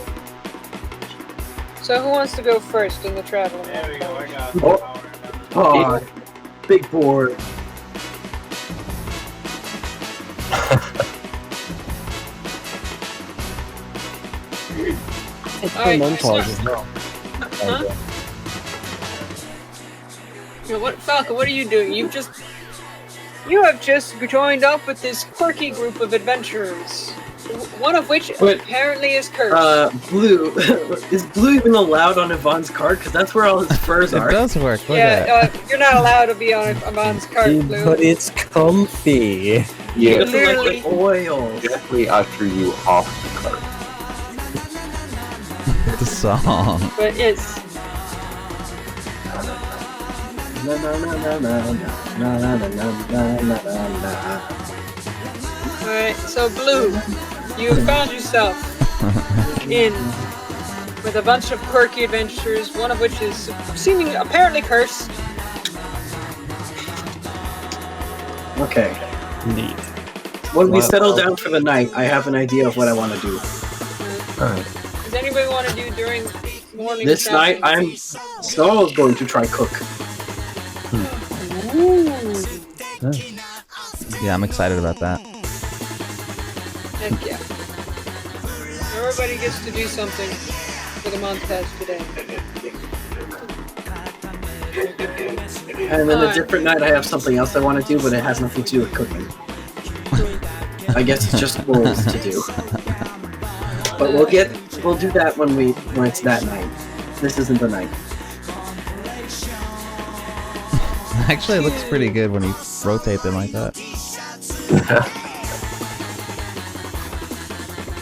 So who wants to go first in the traveling There we go, I montage? got it. Oh, big board. Alright, montage as well. Huh? Yeah, what, Falcon, what are you doing? You have just joined up with this quirky group of adventurers. One of which Wait. apparently is cursed. Blue. Is Blue even allowed on Yvonne's cart? Because that's where all his furs It are. does work. Look at it. You're not allowed to be on a man's cart, Blue. But it's comfy. Yeah, It's like Literally. the oil. directly after you off the cart. The song. But it's Na na na na na na na na na na na. alright. So Blue, you found yourself in with a bunch of quirky adventurers. One of which is apparently cursed. Okay. Neat. When we Wow. settle down for the night, I have an idea of what I want to do. Alright. Does anybody want to do during the morning? This night, Snarl is going to try cook. Yeah, I'm excited about that. Heck yeah. Everybody gets to do something for the montage today. And then a different night, I have something else I want to do, but it has nothing to do with cooking. I guess it's just rules to do. But we'll do that when it's that night. This isn't the night. Actually, it looks pretty good when you rotate them like that.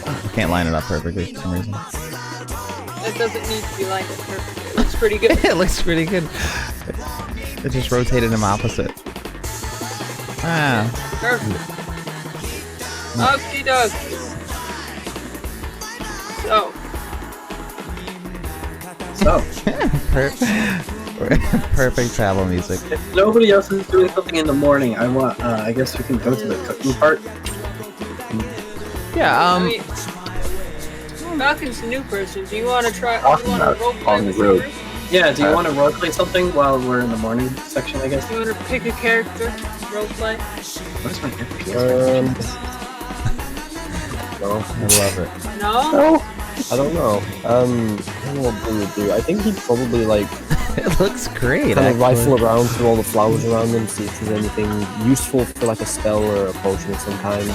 I can't line it up perfectly for some reason. That doesn't need to be lined up perfectly. It looks pretty good. It looks pretty good. It just rotated them opposite. Ah. Perfect. Okie dokie. So, Perfect travel music. If nobody else is doing something in the morning, I guess we can go to the cooking part. Yeah, I mean, Falcon's a new person. Do you want to try? Do you want to roleplay On the with road. yours? Yeah, do you want to roleplay something while we're in the morning section, I guess? Do you want to pick a character? Roleplay? What is my FPS? No, I love it. No? I don't know. I don't know what Blue would do. I think he'd probably like it looks great. kind of Actually. rifle around through all the flowers around them, see if there's anything useful for like a spell or a potion of some kind.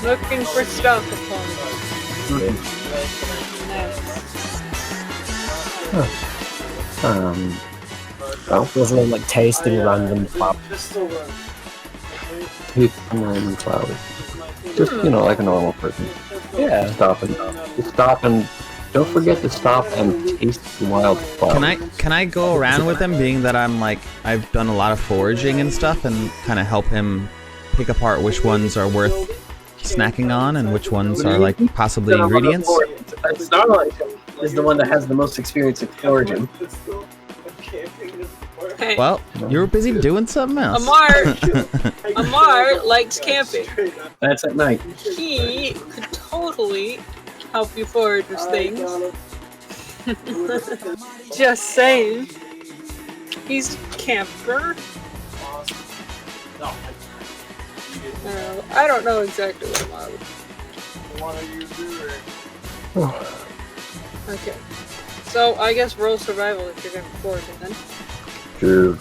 Looking for stuff upon Nice. Well, Goes around like tasting random flowers. he's random flowers. Just, like a normal person. Yeah. Stop and don't forget to stop and taste the wild flowers. Can I go around with him, being that I've done a lot of foraging and stuff, and kind of help him pick apart which ones are worth snacking on and which ones are like possibly ingredients? Snarl is the one that has the most experience in foraging. Hey, Well, you were busy doing something else. Amar likes camping. That's at night. He could totally help you forage with things. Just saying. He's a camper. I don't know exactly what Amar would. What are you doing? Okay. So I guess roll survival if you're gonna forage it then. If you're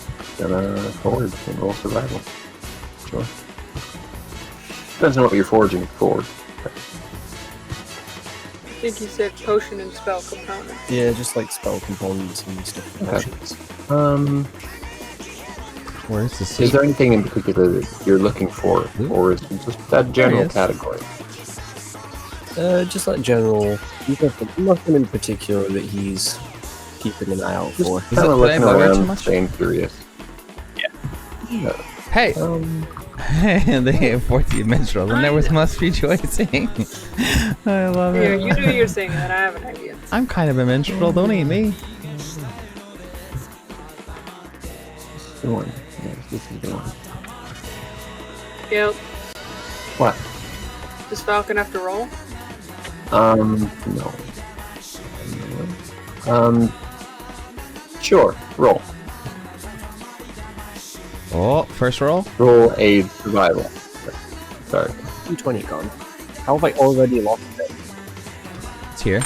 gonna forge, then roll survival. Sure. Depends on what you're forging for. I think you said potion and spell component. Yeah, just like spell components and stuff. Okay. Where's the Is secret? there anything in particular that you're looking for, or is it just that general is. category? Just like general, nothing in particular that he's keeping an eye out for. Is Kind it of playing looking Barbarian too around, much? staying curious. Hey! Um, They have 14 minstrels, and there was much rejoicing. I love Here, it. you do your thing, and I have an idea. I'm kind of a minstrel, don't eat me. the one. Yes, this is the one. Yep. What? Does Falcon have to roll? No. Sure. Roll. Oh, first roll? Roll a survival. Sorry. 220 gone. How have I already lost it? It's here.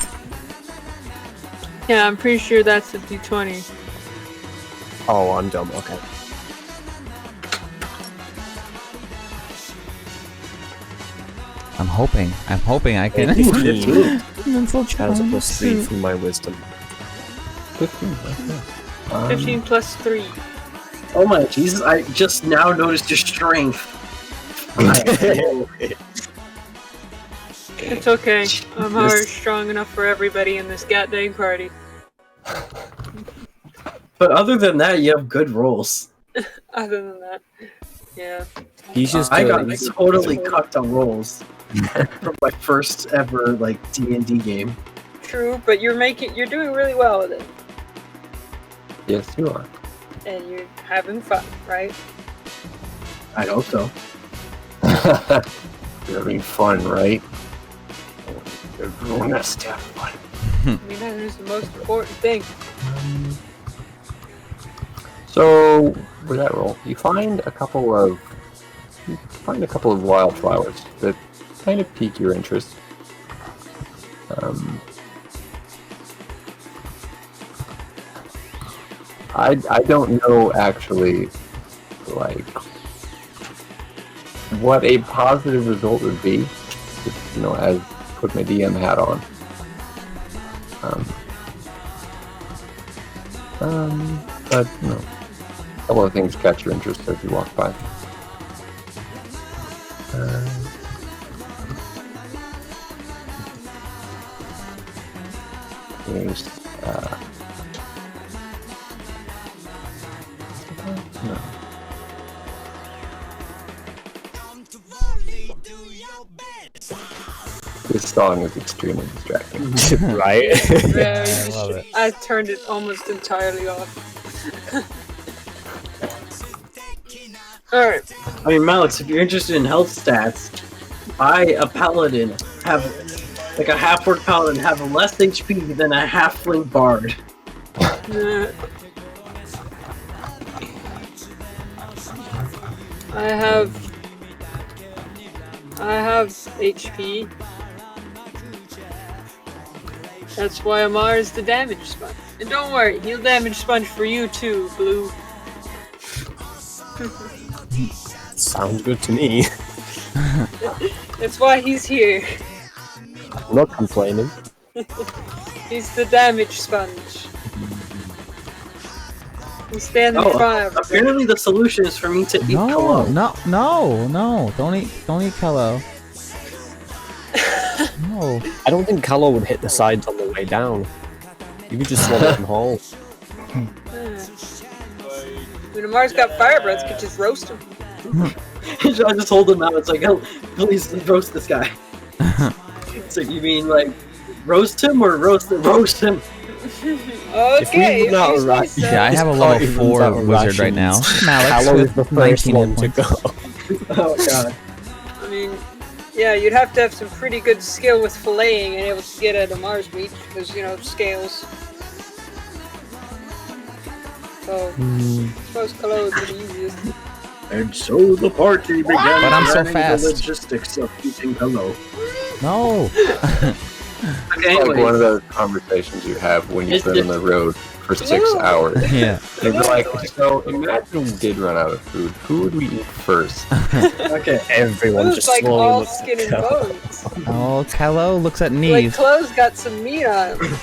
Yeah, I'm pretty sure that's a d20. Oh, I'm dumb. Okay. I'm hoping I can. 15. Mental Has a challenge. plus 3 from my wisdom. 15. Okay. 15 plus 3. Oh my Jesus! I just now noticed your strength. It's okay. Amar's strong enough for everybody in this goddamn party. But other than that, you have good rolls. Other than that, yeah. He's just. I got he's- totally cooked on rolls from my first ever like D&D game. True, but you're doing really well with it, Yes, you are. and you're having fun, right? I hope so. You're having fun, right? Everyone has to have fun. I mean, that is the most important thing. So, with that roll, you find a couple of wildflowers that kind of pique your interest. I don't know actually, like, what a positive result would be. Just, as put my DM hat on. But a couple of things catch your interest as you walk by. There's no. This song is extremely distracting. right? Very I love it. I turned it almost entirely off. Alright. I mean, Malix, if you're interested in health stats, a paladin have like a half-orc paladin have less HP than a halfling bard. I have HP. That's why Amar is the damage sponge. And don't worry, he'll damage sponge for you too, Blue. Sounds good to me. That's why he's here. I'm not complaining. He's the damage sponge. He's standing in front of everybody. Apparently the solution is for me to eat Kallow. No! Don't eat Kallow. No. I don't think Kallow would hit the sides on the way down. You could just swallow him whole. When Amar's got fire breath, could just roast him. I just hold him out. It's like, oh, please roast this guy. So you mean like roast him or roast him? Okay, would not if you say write- so. Yeah, I have a This level party runs 4 out of wizard right now. rations. Malix Kallow is with the first 19 one hit to points. go. Oh god. I mean, yeah, you'd have to have some pretty good skill with filleting and able to get at Amar's meat, because, you know, scales. So, I suppose Kallow would be the easiest. And so the party began. But I'm so planning fast. The logistics of eating Kallow. No. Okay, It's like one of anyways. those conversations you have when you've been on the road for 6 hours. Yeah. It's like, so imagine we did run out of food. Who would we eat first? Okay. Everyone It was just like slowly all looks skin and at Kallow. bones. Oh, Kallow looks at Like, Neve. Kallow's got some meat on him.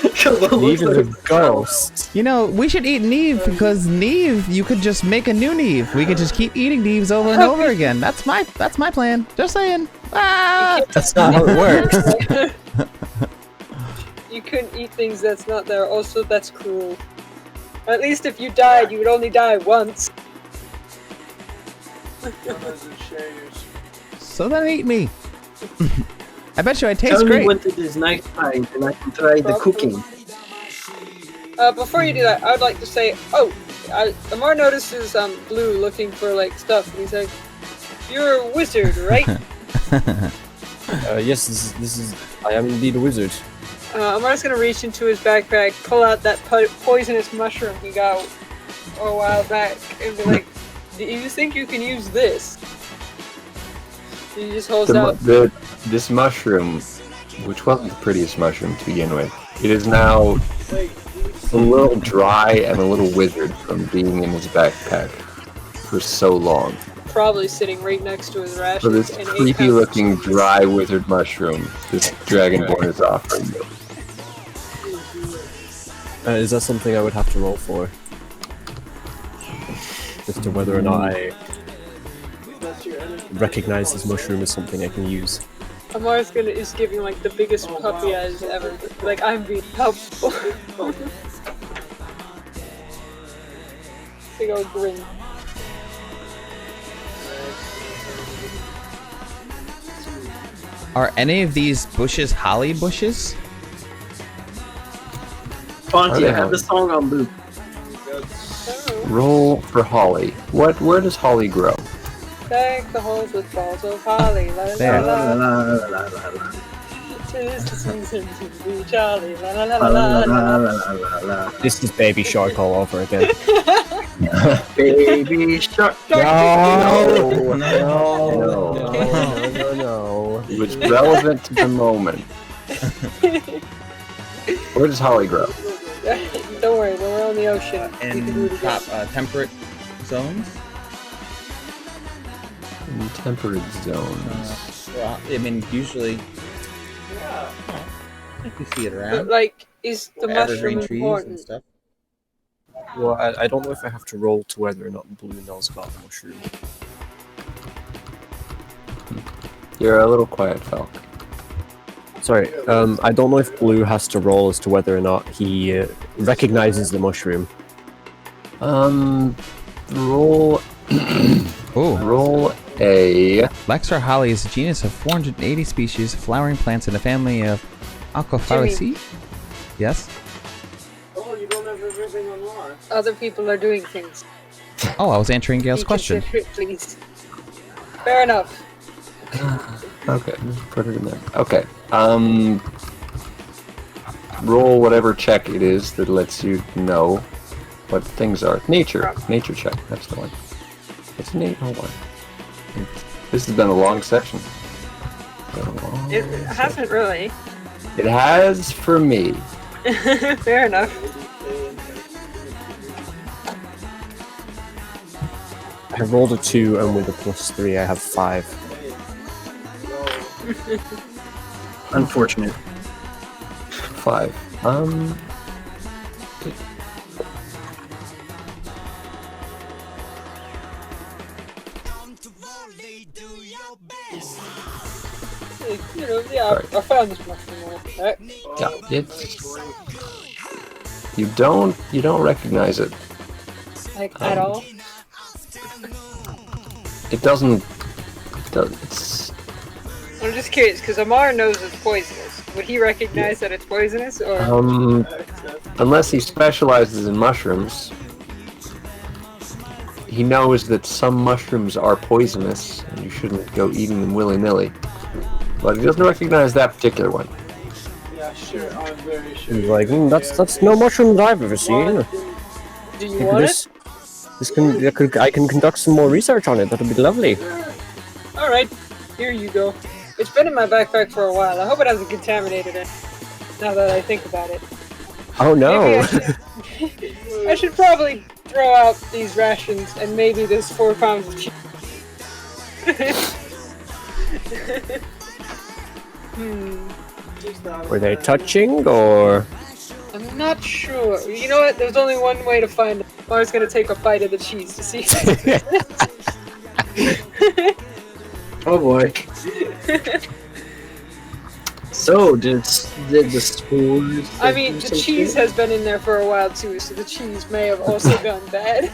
Kallow looks Even like the ghost. You know, we should eat Neve because Neve, you could just make a new Neve. We could just keep eating Neves over and over again. That's my plan. Just saying. Ah! That's not how it works. You couldn't eat things that's not there. Also, that's cruel. At least if you died, you would only die once. So then eat me. I bet you I taste Tell me great. when it is night time and I can try the cooking. Before you do that, I would like to say, Amar notices Blue looking for like stuff, and he's like, "You're a wizard, right?" Yes, this is. I am indeed a wizard. Amar's gonna reach into his backpack, pull out that poisonous mushroom he got a while back, and be like, "Do you think you can use this?" He just holds out. This mushroom, which wasn't the prettiest mushroom to begin with, it is now a little dry and a little withered from being in his backpack for so long. Probably sitting right next to his rations. So this and 8 creepy pounds of looking cheese. dry withered mushroom this Dragonborn is offering you. Is that something I would have to roll for? As to whether or not I recognize this mushroom as something I can use. Amar's is giving like the biggest puppy eyes ever. Like, I'm being helpful. Big old grin. Are any of these bushes holly bushes? Fonty, I have the song on loop. Oh, Roll for holly. Where does holly grow? deck the halls with balls of holly. La la There. la La, la. la, la, la, la, Tis the season to be jolly. La la la la, la la, la. la, la, la, la. This is Baby Shark all over again. Baby shark. No, No. It was relevant to the moment. Where does holly grow? Don't worry, when we're on the ocean, we can do it In again. temperate zones? In temperate zones. Well, I mean, usually you see it But around. like, is the Evergreen mushroom trees important? and stuff. Well, I don't know if I have to roll to whether or not Blue knows about the mushroom. You're a little quiet, Falk. Sorry, I don't know if Blue has to roll as to whether or not he recognizes the mushroom. Roll Ooh. roll a Lexar holly is a genus of 480 species of flowering plants in the family of Aquapharaceae. Yes? Oh, you don't have everything online. Other people are doing things. Oh, I was answering Gail's Be question. considerate, please. Fair enough. Okay, just put it in there. Okay. Roll whatever check it is that lets you know what things are. Nature check. That's the one. What's nature? Hold on. This has been a long section. It hasn't really. It has for me. Fair enough. I rolled a 2, and with a +3, I have 5. Unfortunate. 5. You know, yeah, I found this mushroom. Right? Yeah, it's. You don't recognize it. Like, at all? It doesn't. It's. I'm just curious, because Amar knows it's poisonous. Would he recognize that it's poisonous, or? Unless he specializes in mushrooms, he knows that some mushrooms are poisonous, and you shouldn't go eating them willy-nilly. But he doesn't recognize that particular one. Yeah, sure. I'm very sure. He's like, that's no mushroom that I've ever seen. Do you want it? I can conduct some more research on it. That'll be lovely. All right, here you go. It's been in my backpack for a while. I hope it hasn't contaminated it. Now that I think about it. Oh no! Maybe I should probably throw out these rations and maybe this 4 pounds of cheese. Were they touching or? I'm not sure. You know what? There's only one way to find it. Mar's gonna take a bite of the cheese to see. Oh boy. So, did the spores... I mean, the cheese has been in there for a while too, so the cheese may have also gone bad.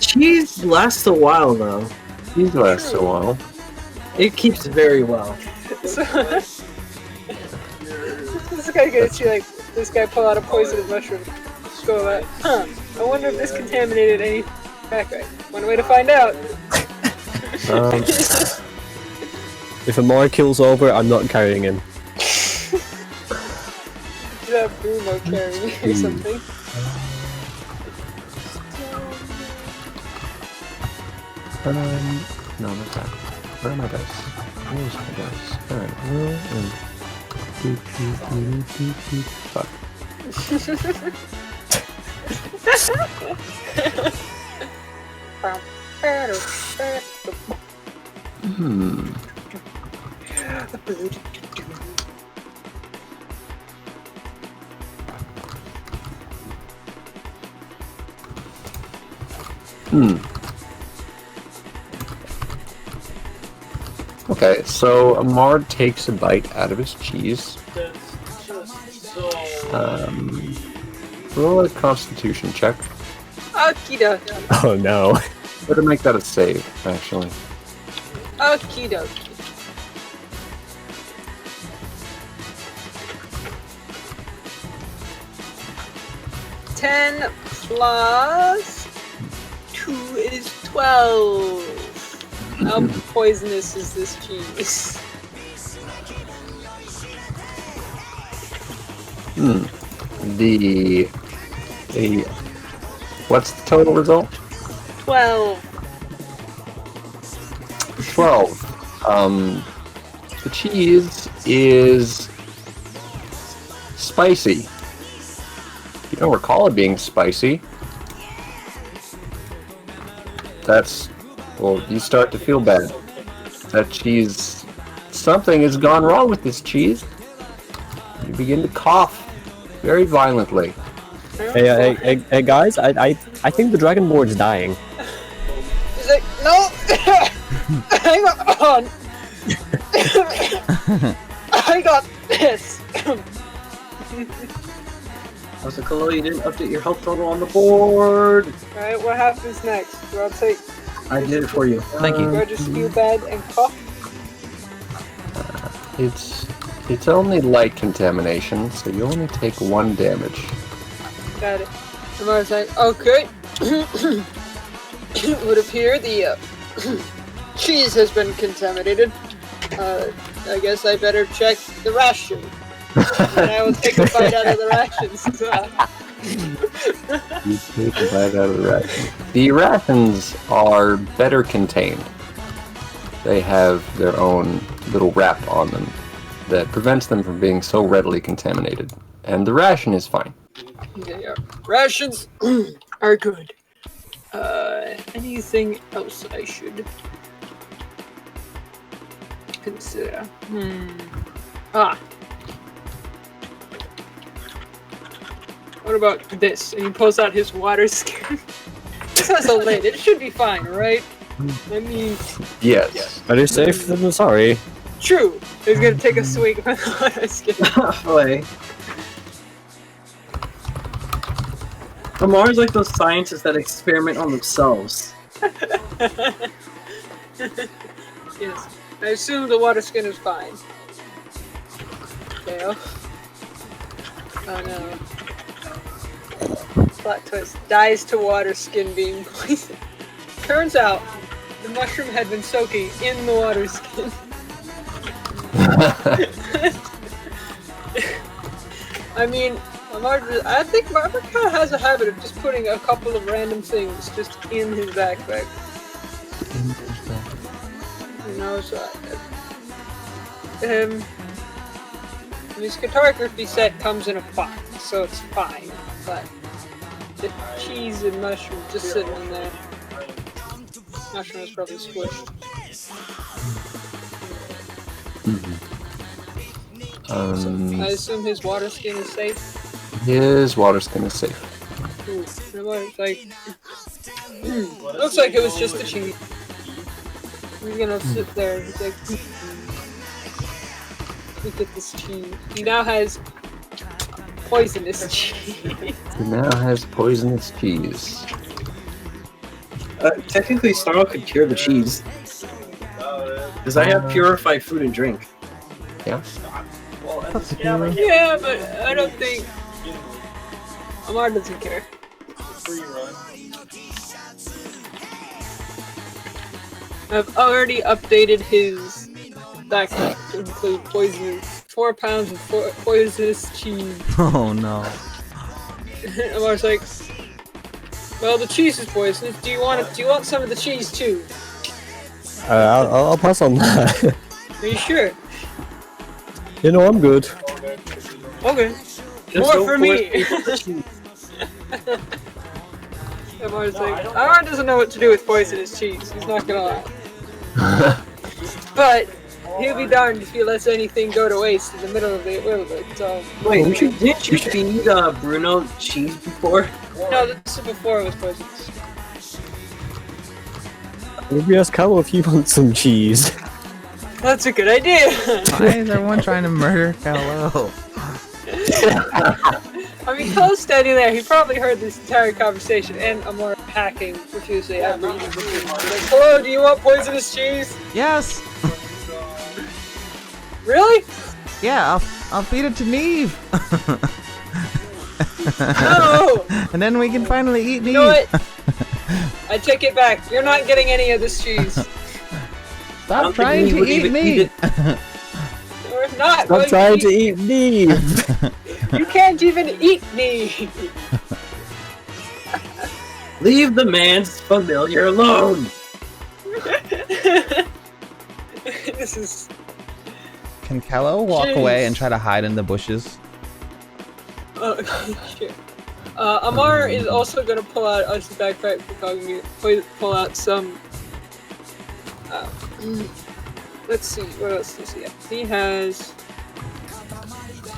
Cheese lasts a while, though. Cheese lasts a while. It keeps very well. So, this guy gonna see like this guy pull out a poisonous mushroom. Just go like, huh? I wonder if this contaminated any backpack. One way to find out. If Amar kills over, I'm not carrying him. Is that Bruno carrying or something? No, not that. Where are my dice? Where's my dice? Alright, fuck. Okay, so Amar takes a bite out of his cheese. That's just so... Roll a Constitution check. Okie dokie. Oh no. Better make that a save, actually. Okie dokie. $10 plus 2 is 12. How poisonous is this cheese? What's the total result? 12. 12. The cheese is spicy. You don't recall it being spicy. Well, you start to feel bad. That cheese... Something has gone wrong with this cheese. You begin to cough very violently. Hey guys, I think the Dragonborn's dying. He's like, no! Hang on! I got this! Also, Kallow, you didn't update your health total on the board! Alright, what happens next? Do I take... I did it for you. Thank you. Do I just feel bad and cough? It's only light contamination, so you only take 1 damage. Got it. Amar's like, okay. It would appear the cheese has been contaminated. I guess I better check the ration. And I will take a bite out of the rations as well. You take a bite out of the rations. The rations are better contained. They have their own little wrap on them that prevents them from being so readily contaminated. And the ration is fine. Yeah. Rations are good. Anything else I should consider? What about this? And he pulls out his water skin. This has a lid. It should be fine, right? I mean... Yes. Better safe than sorry. True. He's gonna take a swig from the water skin. Boy. Amar's like those scientists that experiment on themselves. Yes. I assume the water skin is fine. fail. Oh no. Plot twist. Dies to water skin being poisoned. Turns out, the mushroom had been soaking in the water skin. I mean, I think Amar kind of has a habit of just putting a couple of random things just in his backpack. You know, so his cartography set comes in a box, so it's fine. But the cheese and mushroom just sitting in there. Mushroom is probably squished. I assume his water skin is safe. His water skin is safe. Ooh, like, looks like it was just the cheese. He's gonna sit there and like, look at this cheese. He now has poisonous cheese. He now has poisonous cheese. Technically, Snarl could cure the cheese. Because I have purified food and drink. Yeah. Yeah, but I don't think Amar doesn't care. I've already updated his backpack to include poisonous 4 pounds of poisonous cheese. Oh no. Amar's like, well, the cheese is poisonous. Do you want some of the cheese too? I'll pass on that. Are you sure? You know, I'm good. Okay. More for me. Amar's like, Amar doesn't know what to do with poisonous cheese. He's not gonna lie. But he'll be darned if he lets anything go to waste in the middle of the wilderness. So Wait, didn't you feed Bruno cheese before? no, this is before it was poisonous. Maybe ask Kallow if he wants some cheese. That's a good idea. Why is everyone trying to murder Kallow? I mean, Kallow's standing there. He probably heard this entire conversation and Amar hacking profusely after eating the cheese. Like, hello, do you want poisonous cheese? Yes. Really? Yeah, I'll feed it to Neve. No! And then we can finally eat Neve. You know what? I take it back. You're not getting any of this cheese. Stop trying to eat me. We're not Stop going trying to to eat me. You can't even eat me. Leave the man's familiar alone! This is... Can Kallow walk Jeez. away and try to hide in the bushes? Oh, shit. Amar is also gonna pull out his backpack for Galeguy, pull out some... let's see, what else does he have? He has...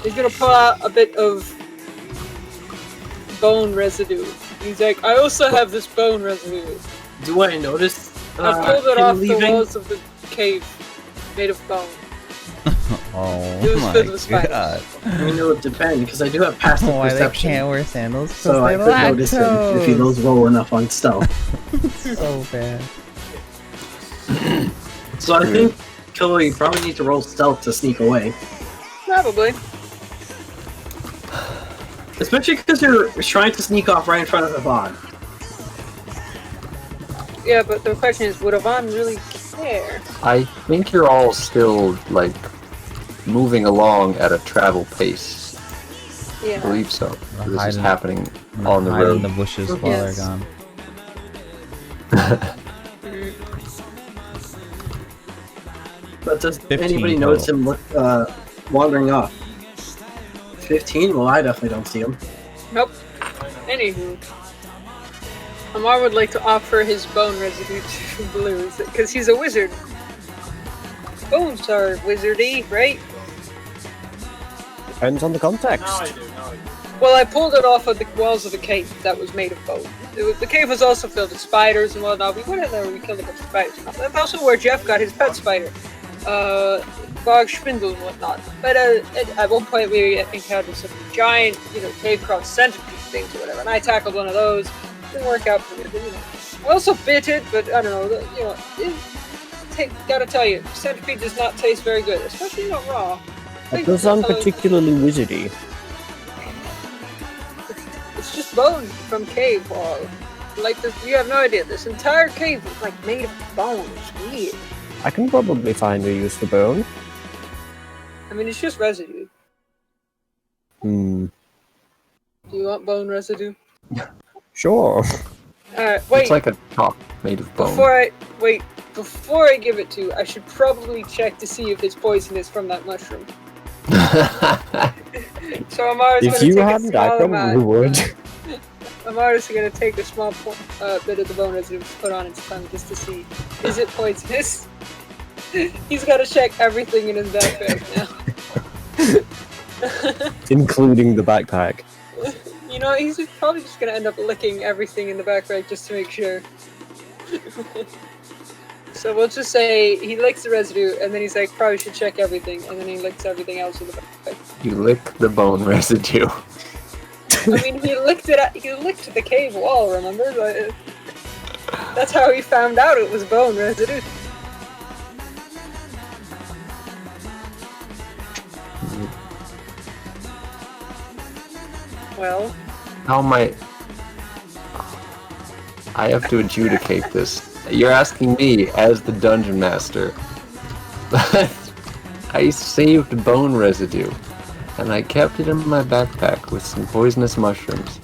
He's gonna pull out a bit of bone residue. He's like, I also have this bone residue. Do I notice? I pulled it him off leaving? the walls of the cave, made of bone. Oh It was my filled with spiders. god. I mean, it would depend because I do have passive Why they perception, can't wear sandals? so I could notice him if he goes low enough on stealth. So bad. So I think, Kallow, you probably need to roll stealth to sneak away. Probably. Especially because you're trying to sneak off right in front of Yvonne. Yeah, but the question is, would Yvonne really care? I think you're all still, like, moving along at a travel pace. I Yeah. believe so. This is hiding- happening on the Hide in road. the bushes while Yes. they're gone. But does 15 anybody total. notice him wandering off? 15? Well, I definitely don't see him. Nope. Anywho. Amar would like to offer his bone residue to Blue, because he's a wizard. Bones are wizardy, right? Depends on the context. Well, I pulled it off of the walls of the cave that was made of bone. The cave was also filled with spiders and whatnot. We went in there and we killed a bunch of spiders. That's also where Geoff got his pet spider. Bog Spindle and whatnot. But at one point we encountered some giant, cave-cross centipede things or whatever, and I tackled one of those. Didn't work out for me, but I also bit it, but I don't know, gotta tell you, centipede does not taste very good, especially not raw. That does sound particularly wizardy. It's just bone from cave wall. Like this, you have no idea. This entire cave was like made of bone. It's weird. I can probably find a use for bone. I mean, it's just residue. Hmm. Do you want bone residue? Sure. Alright, wait. It's like a top made of bone. Before I give it to you, I should probably check to see if it's poisonous from that mushroom. So Amar's If gonna you take a hadn't, I small probably amount. would. Amar's gonna take a small bit of the bone residue to put on its tongue just to see, is it poisonous? He's gotta check everything in his backpack now. Including the backpack. You know, he's probably just gonna end up licking everything in the backpack just to make sure. So we'll just say he licks the residue, and then he's like, probably should check everything, and then he licks everything else in the backpack. You lick the bone residue. I mean, he licked the cave wall, remember? But that's how he found out it was bone residue. Well, How might I have to adjudicate this? You're asking me as the dungeon master. I saved bone residue, and I kept it in my backpack with some poisonous mushrooms.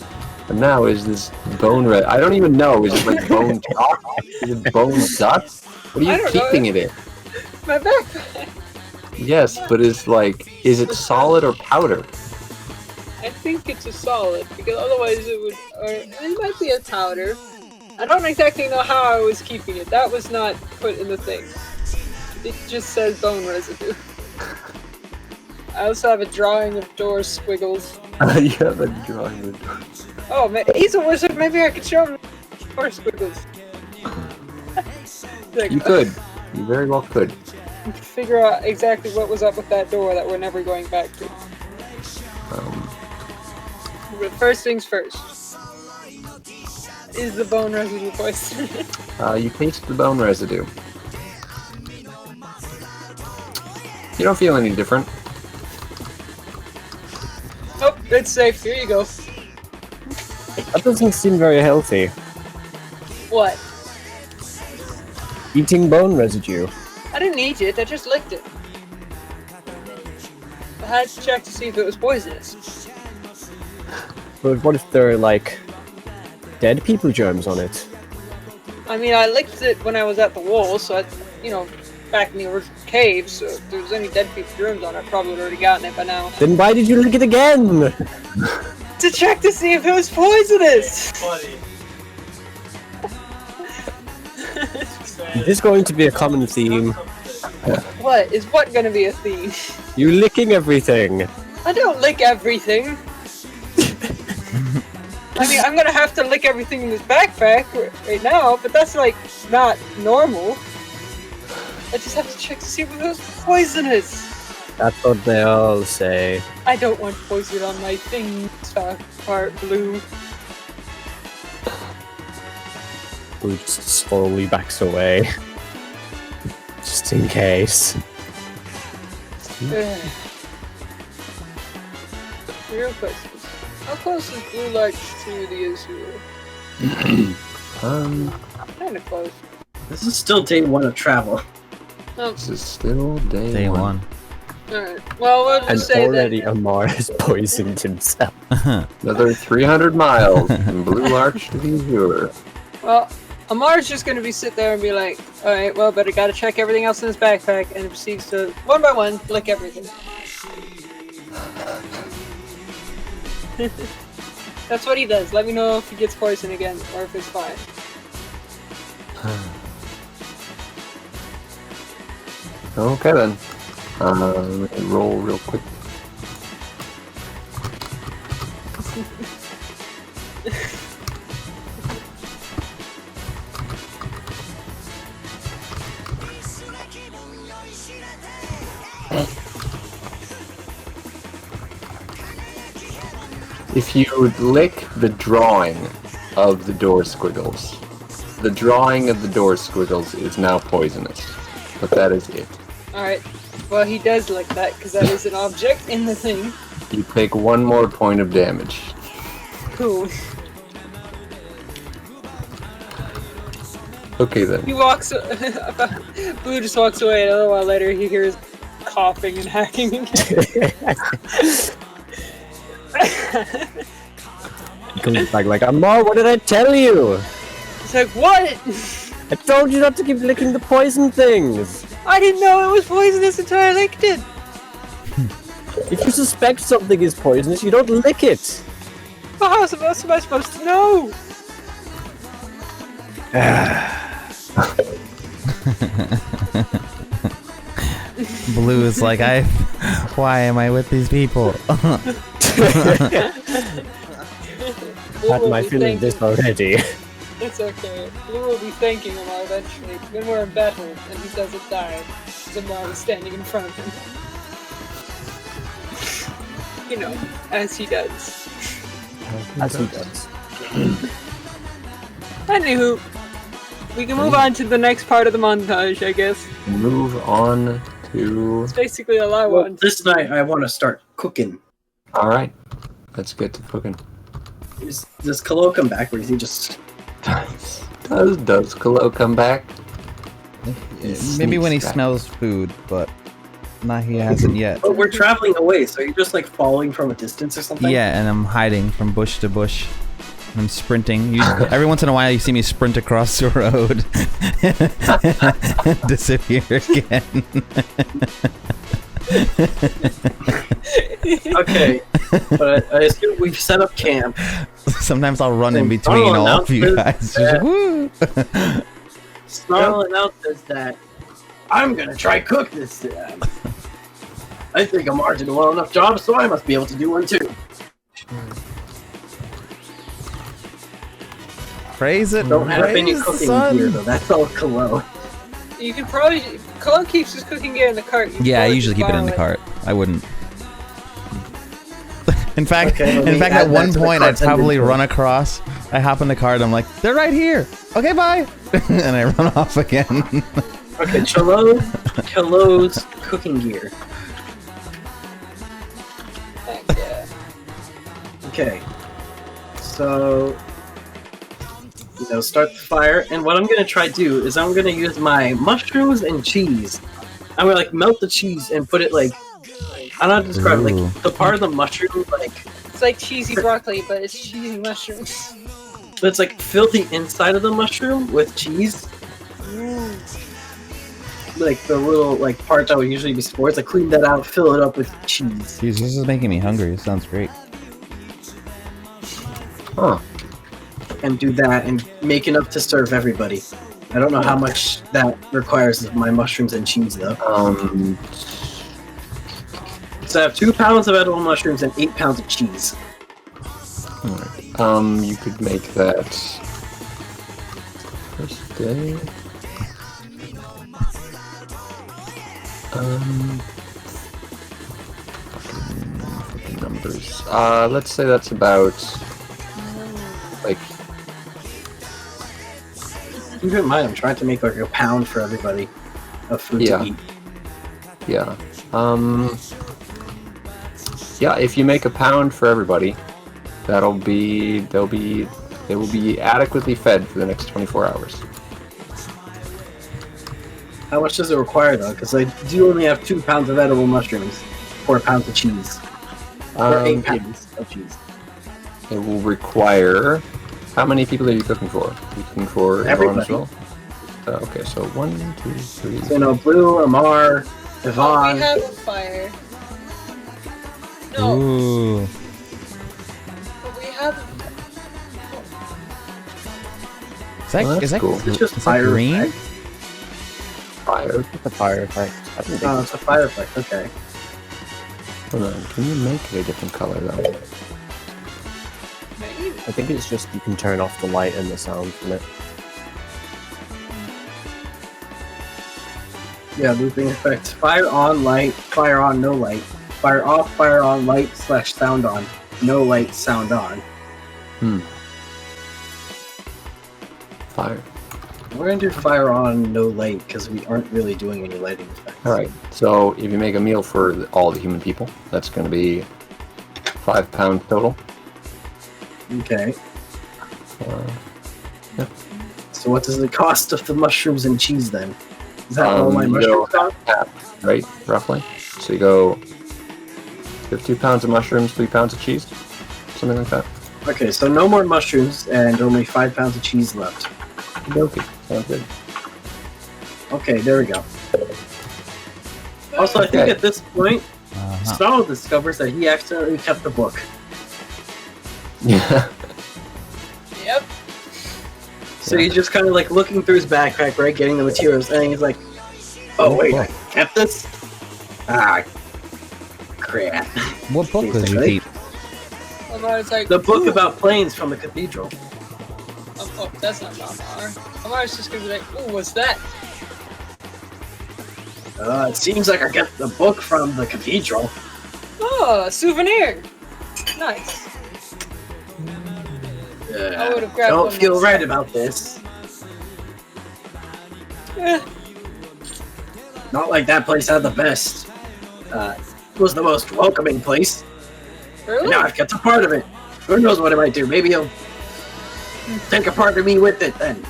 And now is this bone I don't even know. Is it like bone chalk? Is it bone dust? What are I you don't know. keeping it in? my backpack. Yes, but is it solid or powder? I think it's a solid, because otherwise it would, or it might be a powder. I don't exactly know how I was keeping it. That was not put in the thing. It just says bone residue. I also have a drawing of door squiggles. You have a drawing of doors. Oh, man, he's a wizard. Maybe I could show him door squiggles. Like, You could. You very well could. figure out exactly what was up with that door that we're never going back to. But first things first. Is the bone residue poison? You taste the bone residue. You don't feel any different. Oh, it's safe. Here you go. That doesn't seem very healthy. What? Eating bone residue. I didn't eat it. I just licked it. I had to check to see if it was poisonous. But what if there are, like, dead people germs on it? I mean, I licked it when I was at the wall, so back in the original cave, so if there was any dead people germs on it, I probably would have already gotten it by now. Then why did you lick it again? To check to see if it was poisonous! Buddy. Is this going to be a common theme? What? Is what gonna be a theme? You licking everything. I don't lick everything. I mean, I'm gonna have to lick everything in this backpack right now, but that's like not normal. I just have to check to see if it was poisonous. That's what they all say. I don't want poison on my things, part blue. Blue just slowly backs away. Just in case. Real questions. How close is Blue Larch to the Azure? Kinda close. This is still day one of travel. Oh, This is still day one. alright. Well, we'll And just say already that. Amar has poisoned himself. Another 300 miles from Blue Larch to the Azure. Well, Amar's just gonna be sit there and be like, alright, well, but I gotta check everything else in his backpack, and he proceeds to, one by one, lick everything. That's what he does. Let me know if he gets poison again, or if it's fine. Okay then. Let me roll real quick. If you would lick the drawing of the door squiggles, the drawing of the door squiggles is now poisonous. But that is it. Alright. Well, he does like that because that is an object in the thing. You take 1 more point of damage. Cool. Okay then. He walks. Blue just walks away, and a little while later, he hears coughing and hacking again. He comes back like, Amar, what did I tell you? He's like, what? I told you not to keep licking the poison things. I didn't know it was poisonous until I licked it. If you suspect something is poisonous, you don't lick it. Well, how else am I supposed to know? Blue is like, why am I with these people? Had my feeling this already. It's okay. Blue will be thanking Amar eventually when we're in battle and he doesn't die. Because Amar was standing in front of him. You know, as he does. As he does. Anywho, we can move on to the next part of the montage, I guess. Move on to... It's basically all I Well, want. this night I want to start cooking. Alright. Let's get to cooking. Does Kallow come back, or is he just... Does Kallow come back? Maybe when he Sneaks back. smells food, but he hasn't yet. But we're traveling away, so you're just like falling from a distance or something? Yeah, and I'm hiding from bush to bush. I'm sprinting. Every once in a while, you see me sprint across the road, disappear again. Okay, but I assume we've set up camp. Sometimes I'll run in So between Snarl all of you announces guys. Just that- woo! Snarl announces that I'm gonna try cook this time. I think Amar did a well enough job, so I must be able to do one too. Praise it. Don't have any praise the cooking sun. gear though. That's all Kallow. You can probably... Colin keeps his cooking gear in the cart. You can Yeah, I probably usually just keep it in borrow the cart. I wouldn't. In fact, Okay, let me at add that one to the point, I'd cart's probably inventory. run across. I hop in the cart. I'm like, they're right here. Okay, bye. And I run off again. Okay, Kallow's cooking gear. Heck yeah. Okay, so start the fire, and what I'm gonna try to do is I'm gonna use my mushrooms and cheese. I'm gonna melt the cheese and put it I don't know how to describe it, Ooh. the part of the mushroom It's like cheesy broccoli, but it's cheesy mushrooms. that's fill the inside of the mushroom with cheese. The little part that would usually be spores. Clean that out, fill it up with cheese. Jeez, this is making me hungry. It sounds great. Huh. And do that and make enough to serve everybody. I don't know how much that requires of my mushrooms and cheese though. So I have 2 pounds of edible mushrooms and 8 pounds of cheese. You could make that first day. Fucking numbers. Let's say that's about Keep in mind, I'm trying to make a pound for everybody of food Yeah. to eat. yeah. Yeah, if you make a pound for everybody, they will be adequately fed for the next 24 hours. How much does it require though? Because I do only have 2 pounds of edible mushrooms, 4 pounds of cheese, or 8 pounds of cheese. It will require. How many people are you cooking for? You cooking for everyone as well? Okay, so 1, 2, 3. So Blue, Amar, We Yvonne. have a fire. No, Ooh. but we have... Well, that's cool. It's just is that fire green? effect. Fire. The fire effect. I don't think Oh, it's a fire effect. Okay. Hold on. Can you make it a different color though? I think it's just you can turn off the light and the sound from it. Yeah, looping effects. Fire on, light. Fire on, no light. Fire off, fire on, light / sound on. No light, sound on. Fire. We're gonna do fire on, no light, because we aren't really doing any lighting effects. Alright, so if you make a meal for all the human people, that's going to be 5 pounds total. Okay. Yeah. So what does the cost of the mushrooms and cheese then? Is that all my you mushrooms go cost? half, right, roughly? So you go 2 pounds of mushrooms, 3 pounds of cheese, something like that. Okay, so no more mushrooms and only 5 pounds of cheese left. Okay, sounds good. Okay, there we go. Also, I think Okay. at this point, Uh-huh. Snarl discovers that he accidentally kept the book. Yeah. Yep. So he's just kind of like looking through his backpack, right, getting the materials, and he's like, "Oh wait, I kept this? Ah, crap." What book does he Basically. keep? Amar's like, The book "Ooh." about planes from the cathedral. Oh, that's not Amar. Amar's just gonna be like, ooh, what's that? It seems like I get the book from the cathedral. Oh, a souvenir. Nice. I would've grabbed Don't one feel myself. right about this. Eh, Not like that place had the best. Was the most welcoming place. And really? now I've kept a part of it. Who knows what it might do? Maybe he'll take a part of me with it then.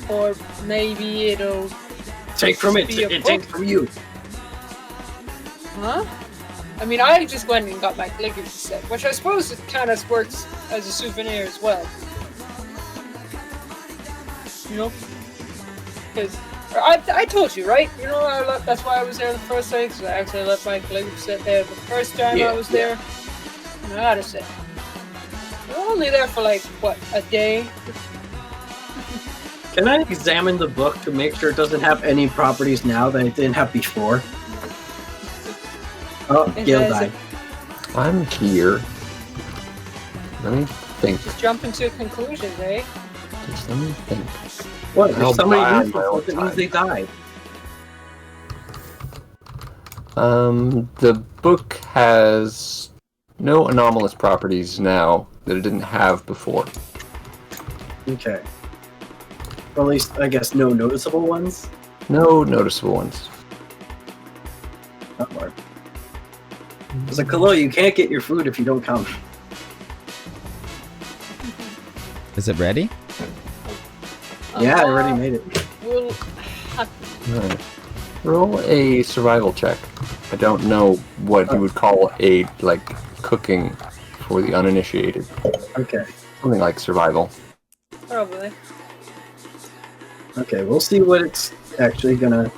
Or maybe it'll... Take from it, Be a it book. takes from you. Huh? I mean, I just went and got my Galeguy set, which I suppose it kind of works as a souvenir as well. You know? Because I told you, right? You know, that's why I was there the first time, because I actually left my Galeguy set there the first time I was there. And I had a set. We were only there for like, what, a day? Can I examine the book to make sure it doesn't have any properties now that it didn't have before? Oh, It Gale has died. I'm here. Let me think. Just jump into conclusions, eh? Just let me think. What? I'll If somebody buy on uses my own it, it means time. they died. The book has no anomalous properties now that it didn't have before. Okay. Or at least, I guess, no noticeable ones. No noticeable ones. Not hard. There's a Kallow, you can't get your food if you don't come. Is it ready? Yeah, I already made it. We'll Alright. Roll a survival check. I don't know what you would call a, like, cooking for the uninitiated. Okay. Something like survival. probably. Okay, we'll see what it's actually gonna...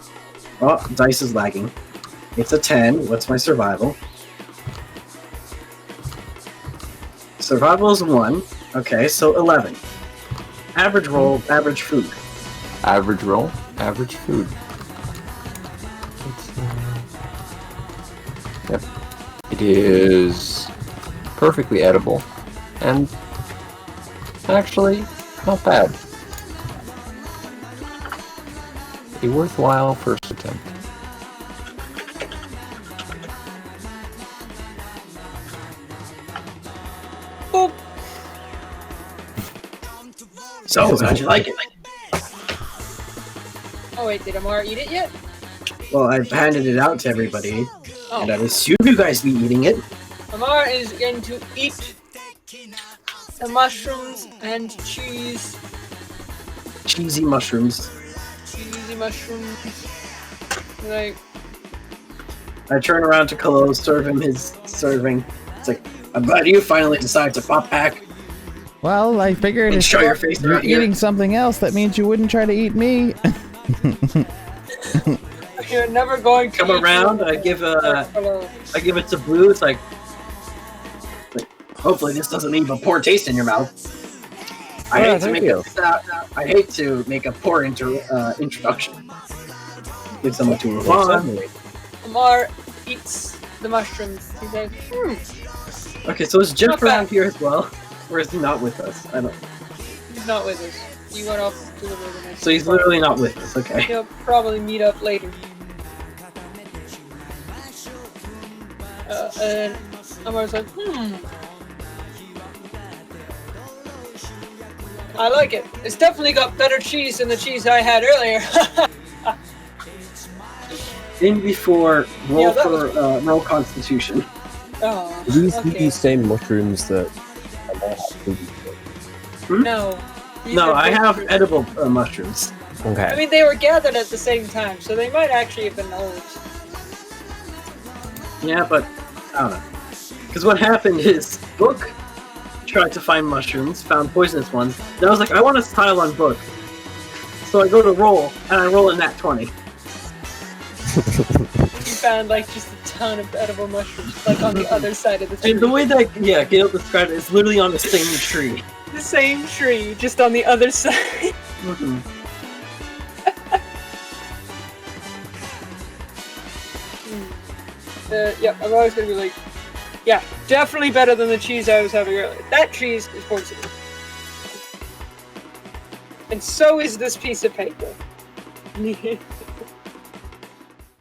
Oh, dice is lagging. It's a 10. What's my survival? Survival is 1. Okay, so 11. Average roll, average food. Average roll, average food. Yep. It is perfectly edible and actually not bad. A worthwhile first attempt. Boop. So, how'd you like it? Oh wait, did Amar eat it yet? Well, I've handed it out to everybody, Oh, and I assume you guys be eating it. Amar is going to eat the mushrooms and cheese. Cheesy mushrooms. Cheesy mushrooms. Like, I turn around to Kallow, serve him his serving. It's like, I'm glad you finally decided to pop back Well, I figured and if show your face you're around here. eating something else, that means you wouldn't try to eat me. you're never going to Come eat around, your- I give Hello. I give it to Blue. It's like hopefully this doesn't leave a poor taste in your mouth. I Yeah, hate to thank make you. I hate to make a poor introduction. Give someone to move on. Amar eats the mushrooms. He's like, Okay, so is Geoff Not bad. around here as well, or is he not with us? I don't. he's not with us. He went off to the wilderness. So he's literally not with us. Okay. He'll probably meet up later. And Amar's like, I like it. It's definitely got better cheese than the cheese I had earlier. In before, roll Yeah, that for roll Constitution. Oh, These okay. the same mushrooms that No. These No, are I have different. edible mushrooms. Okay. I mean, they were gathered at the same time, so they might actually have been old. Yeah, but I don't know. Because what happened is, Book tried to find mushrooms, found poisonous ones. Then I was like, I want to tile on Book. So I go to roll, and I roll a nat 20. You found like just a ton of edible mushrooms, like on the other side of the tree. And the way that, yeah, Gail described it is literally on the same tree. The same tree, just on the other side. Mm-hmm. Yeah, I'm always gonna be like, yeah, definitely better than the cheese I was having earlier. That cheese is poisonous. And so is this piece of paper.